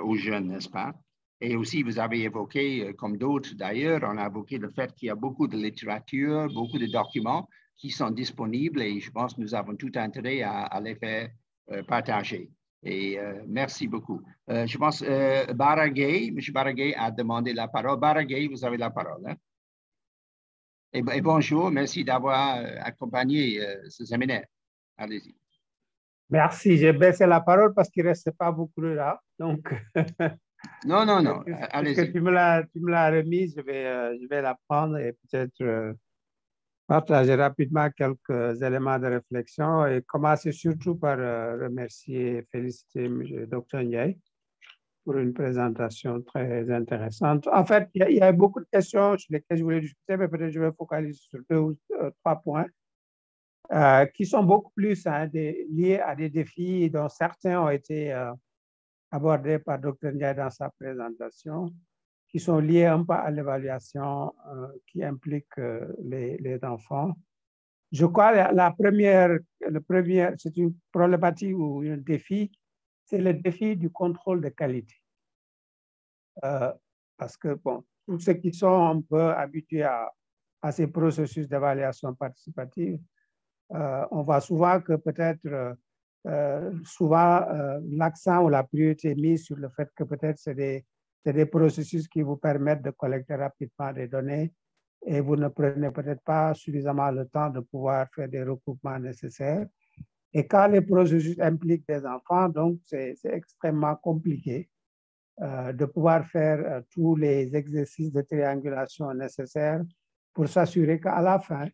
aux jeunes, n'est-ce pas? Et aussi, vous avez évoqué, comme d'autres d'ailleurs, on a évoqué le fait qu'il y a beaucoup de littérature, beaucoup de documents qui sont disponibles et je pense que nous avons tout intérêt à les faire partager. Et merci beaucoup. Je pense Baragay, M. Baragay a demandé la parole. Baragay, vous avez la parole. Hein? Et bonjour, merci d'avoir accompagné ce séminaire. Allez-y. Merci, j'ai baissé la parole parce qu'il ne restait pas beaucoup là. Donc, non, allez-y. Tu me l'as remise, je vais la prendre et peut-être partager rapidement quelques éléments de réflexion et commencer surtout par remercier et féliciter M. Dr. Ndiaye pour une présentation très intéressante. En fait, il y a beaucoup de questions sur lesquelles je voulais discuter, mais peut-être je vais focaliser sur 2 ou 3 points qui sont beaucoup plus liés à des défis dont certains ont été abordés par Dr. Ndiaye dans sa présentation, qui sont liés un peu à l'évaluation qui implique les enfants. Je crois que le premier, c'est une problématique ou un défi, c'est le défi du contrôle de qualité. Parce que, bon, tous ceux qui sont un peu habitués à ces processus d'évaluation participative, on voit souvent que peut-être l'accent ou la priorité est mise sur le fait que peut-être c'est des processus qui vous permettent de collecter rapidement des données et vous ne prenez peut-être pas suffisamment le temps de pouvoir faire des recoupements nécessaires. Et quand les processus impliquent des enfants, donc c'est extrêmement compliqué de pouvoir faire tous les exercices de triangulation nécessaires pour s'assurer qu'à la fin,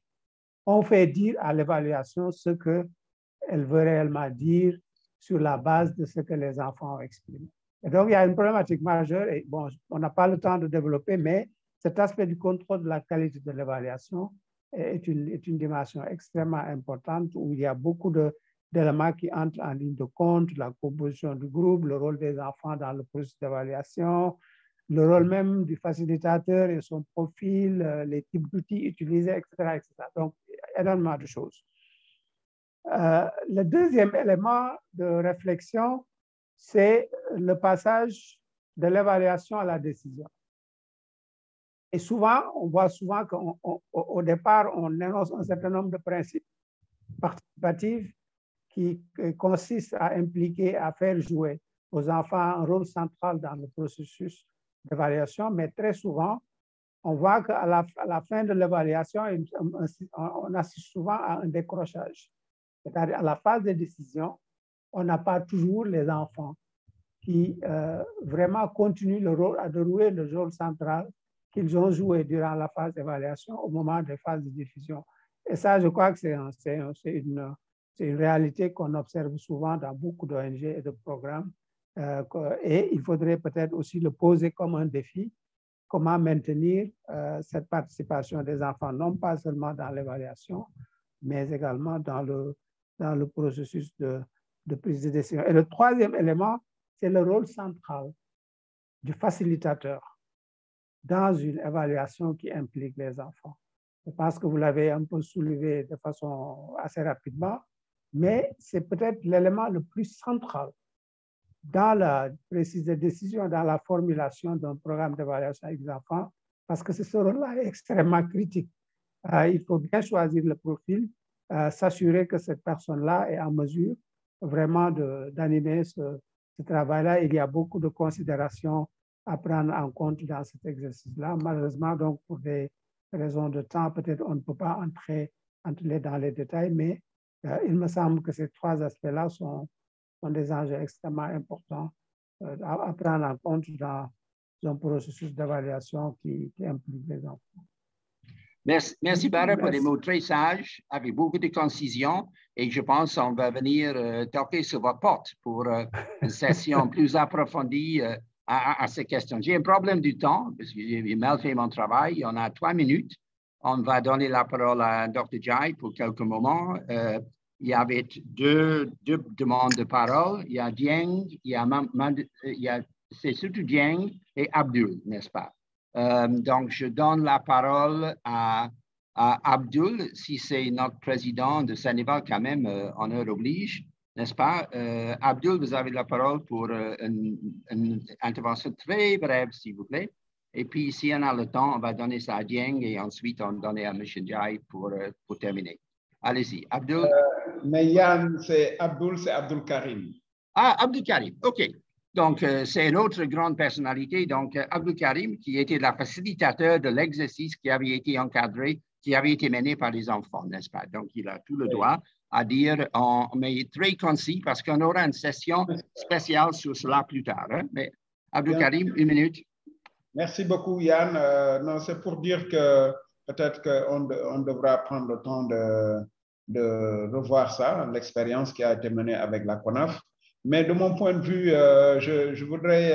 on fait dire à l'évaluation ce qu'elle veut réellement dire sur la base de ce que les enfants ont exprimé. Et donc, il y a une problématique majeure, et bon, on n'a pas le temps de développer, mais cet aspect du contrôle de la qualité de l'évaluation est une dimension extrêmement importante où il y a beaucoup d'éléments qui entrent en ligne de compte, la composition du groupe, le rôle des enfants dans le processus d'évaluation, le rôle même du facilitateur et son profil, les types d'outils utilisés, etc., etc. Donc, énormément de choses. Le deuxième élément de réflexion, c'est le passage de l'évaluation à la décision. Et souvent, on voit souvent qu'au départ, on énonce un certain nombre de principes participatifs qui consistent à impliquer, à faire jouer aux enfants un rôle central dans le processus d'évaluation, mais très souvent, on voit qu'à la fin de l'évaluation, on assiste souvent à un décrochage. C'est-à-dire à la phase de décision, on n'a pas toujours les enfants qui vraiment continuent à dérouler le rôle central qu'ils ont joué durant la phase d'évaluation au moment des phases de diffusion. Et ça, je crois que c'est une réalité qu'on observe souvent dans beaucoup d'ONG et de programmes. Et il faudrait peut-être aussi le poser comme un défi, comment maintenir cette participation des enfants, non pas seulement dans l'évaluation, mais également dans le processus de prise de décision. Et le troisième élément, c'est le rôle central du facilitateur dans une évaluation qui implique les enfants. Je pense que vous l'avez un peu soulevé de façon assez rapidement, mais c'est peut-être l'élément le plus central dans la prise de décision, dans la formulation d'un programme d'évaluation avec les enfants, parce que ce rôle-là est extrêmement critique. Il faut bien choisir le profil, s'assurer que cette personne-là est en mesure vraiment d'animer ce travail-là. Il y a beaucoup de considérations à prendre en compte dans cet exercice-là. Malheureusement, donc, pour des raisons de temps, peut-être on ne peut pas entrer dans les détails, mais il me semble que ces trois aspects-là sont des enjeux extrêmement importants à prendre en compte dans un processus d'évaluation qui implique les enfants. Merci Bara pour des mots très sages, avec beaucoup de concision, et je pense qu'on va venir toquer sur votre porte pour une session plus approfondie à ces questions. J'ai un problème du temps, parce que j'ai mal fait mon travail. On a 3 minutes. On va donner la parole à Dr. Jai pour quelques moments. Il y avait deux demandes de parole. Il y a Dieng, c'est surtout Dieng et Abdul, n'est-ce pas? Donc, je donne la parole à Abdul, si c'est notre président de Sénégal, quand même, honneur oblige, n'est-ce pas? Abdul, vous avez la parole pour une intervention très brève, s'il vous plaît. Et puis, si on a le temps, on va donner ça à Dieng et ensuite on va donner à M. Jai pour terminer. Allez-y, Abdul. Mais Yann, c'est Abdul Karim. Ah, Abdul Karim, OK. Donc, c'est une autre grande personnalité. Donc, Abdul Karim, qui était le facilitateur de l'exercice qui avait été encadré, qui avait été mené par les enfants, n'est-ce pas? Donc, il a tout le droit à dire, mais très concis, parce qu'on aura une session spéciale sur cela plus tard. Hein? Mais Abdul Karim, 1 minute. Merci beaucoup, Yann. Non, c'est pour dire que peut-être qu'on devra prendre le temps de revoir ça, l'expérience qui a été menée avec la CONAF. Mais de mon point de vue, je voudrais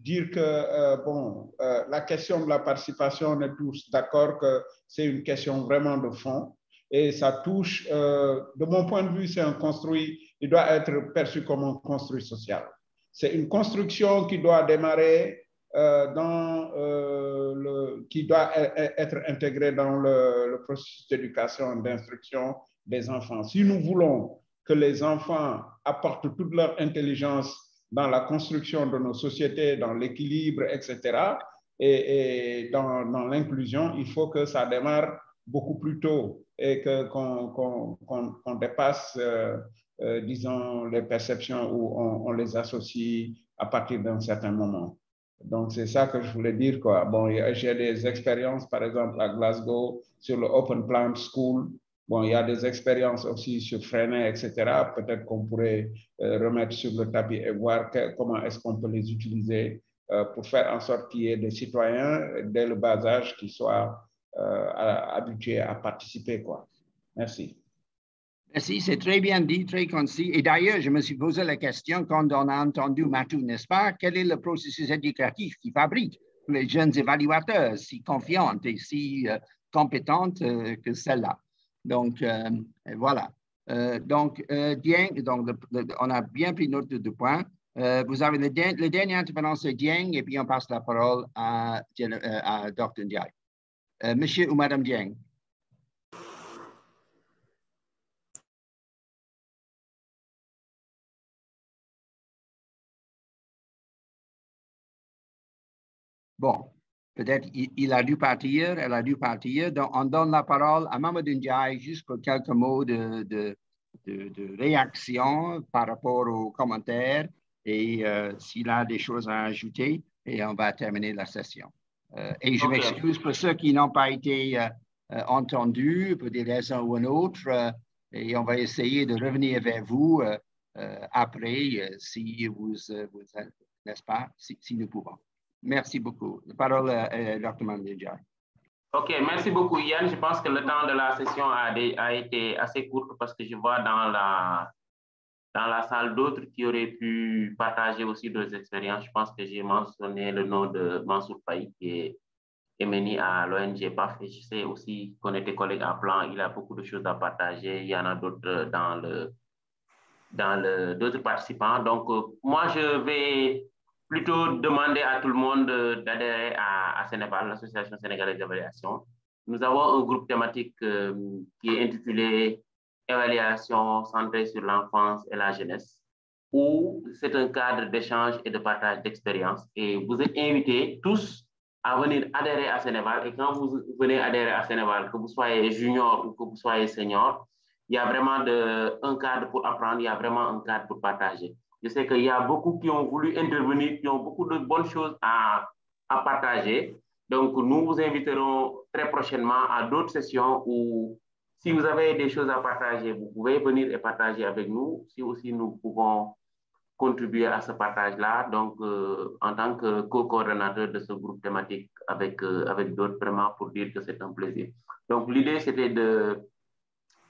dire que la question de la participation, on est tous d'accord que c'est une question vraiment de fond et ça touche, de mon point de vue, c'est un construit, il doit être perçu comme un construit social. C'est une construction qui doit démarrer qui doit être intégrée dans le processus d'éducation, d'instruction des enfants. Si nous voulons que les enfants apportent toute leur intelligence dans la construction de nos sociétés, dans l'équilibre, etc., et dans l'inclusion, il faut que ça démarre beaucoup plus tôt et qu'on dépasse, disons, les perceptions où on les associe à partir d'un certain moment. Donc, c'est ça que je voulais dire, quoi. Bon, j'ai des expériences, par exemple, à Glasgow, sur le Open Plant School. Bon, il y a des expériences aussi sur Freinet, etc. Peut-être qu'on pourrait remettre sur le tapis et voir comment est-ce qu'on peut les utiliser pour faire en sorte qu'il y ait des citoyens dès le bas âge qui soient habitués à participer, quoi. Merci. Merci, c'est très bien dit, très concis. Et d'ailleurs, je me suis posé la question quand on a entendu Matou, n'est-ce pas? Quel est le processus éducatif qui fabrique les jeunes évaluateurs si confiantes et si compétentes que celle-là? Donc, voilà. Dieng, donc on a bien pris note de points. Vous avez le dernier intervenant, c'est Dieng, et puis on passe la parole à Dr. Ndiaye. Monsieur ou Madame Dieng. Bon, peut-être il a dû partir, elle a dû partir. Donc, on donne la parole à Mamadou Ndiaye juste pour quelques mots de réaction par rapport aux commentaires et s'il a des choses à ajouter, et on va terminer la session. Et je m'excuse pour ceux qui n'ont pas été entendus pour des raisons ou une autre, et on va essayer de revenir vers vous après si vous n'est-ce pas, si nous pouvons. Merci beaucoup. La parole est Dr. Mandinjai. OK, merci beaucoup, Yann. Je pense que le temps de la session a été assez court parce que je vois dans la salle d'autres qui auraient pu partager aussi d'autres expériences. Je pense que j'ai mentionné le nom de Mansour Faye qui est mené à l'ONG PAF. Et je sais aussi qu'on était collègues à plan. Il a beaucoup de choses à partager. Il y en a d'autres d'autres participants. Donc, moi, je vais plutôt demander à tout le monde d'adhérer à Sénéval, l'Association sénégalaise d'évaluation. Nous avons un groupe thématique qui est intitulé Évaluation centrée sur l'enfance et la jeunesse, où c'est un cadre d'échange et de partage d'expériences. Et vous êtes invités tous à venir adhérer à Sénéval. Et quand vous venez adhérer à Sénéval, que vous soyez junior ou que vous soyez senior, il y a vraiment un cadre pour apprendre, il y a vraiment un cadre pour partager. Je sais qu'il y a beaucoup qui ont voulu intervenir, qui ont beaucoup de bonnes choses à partager. Donc, nous vous inviterons très prochainement à d'autres sessions où, si vous avez des choses à partager, vous pouvez venir et partager avec nous. Si aussi nous pouvons contribuer à ce partage-là, donc en tant que co-coordonnateur de ce groupe thématique avec d'autres, vraiment pour dire que c'est un plaisir. Donc, l'idée, c'était de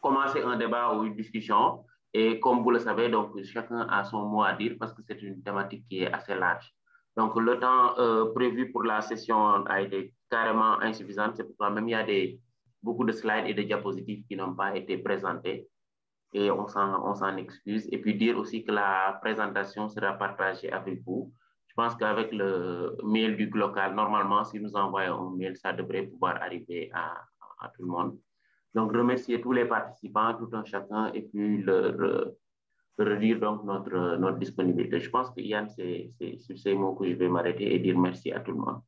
commencer un débat ou une discussion. Et comme vous le savez, donc, chacun a son mot à dire parce que c'est une thématique qui est assez large. Donc, le temps prévu pour la session a été carrément insuffisant. C'est pourquoi même il y a beaucoup de slides et de diapositives qui n'ont pas été présentés. Et on s'en excuse. Et puis dire aussi que la présentation sera partagée avec vous. Je pense qu'avec le mail du local, normalement, si nous envoyons un mail, ça devrait pouvoir arriver à tout le monde. Donc, remercier tous les participants, tout un chacun, et puis redire donc notre disponibilité. Je pense que Yann, c'est sur ces mots que je vais m'arrêter et dire merci à tout le monde.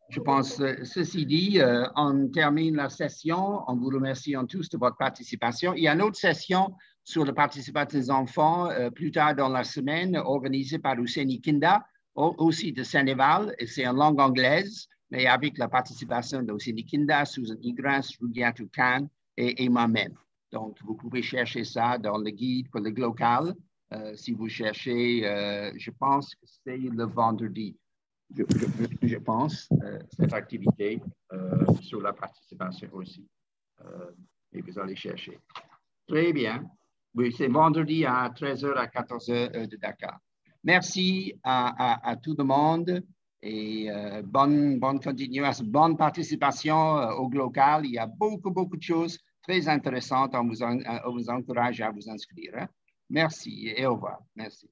Je pense, ceci dit, on termine la session en vous remerciant tous de votre participation. Il y a une autre session sur la participation des enfants plus tard dans la semaine, organisée par Ouseni Kinda, aussi de Sénéval, et c'est en langue anglaise, mais avec la participation d'Ouseni Kinda, Susan Igras, Rugiatou Khan et moi-même. Donc, vous pouvez chercher ça dans le guide pour le local. Si vous cherchez, je pense que c'est le vendredi. Je pense, cette activité sur la participation aussi. Et vous allez chercher. Très bien. Oui, c'est vendredi à 13h à 14h de Dakar. Merci à tout le monde et bonne continuation, bonne participation au local. Il y a beaucoup de choses très intéressantes. On vous encourage à vous inscrire. Hein? Merci et au revoir. Merci.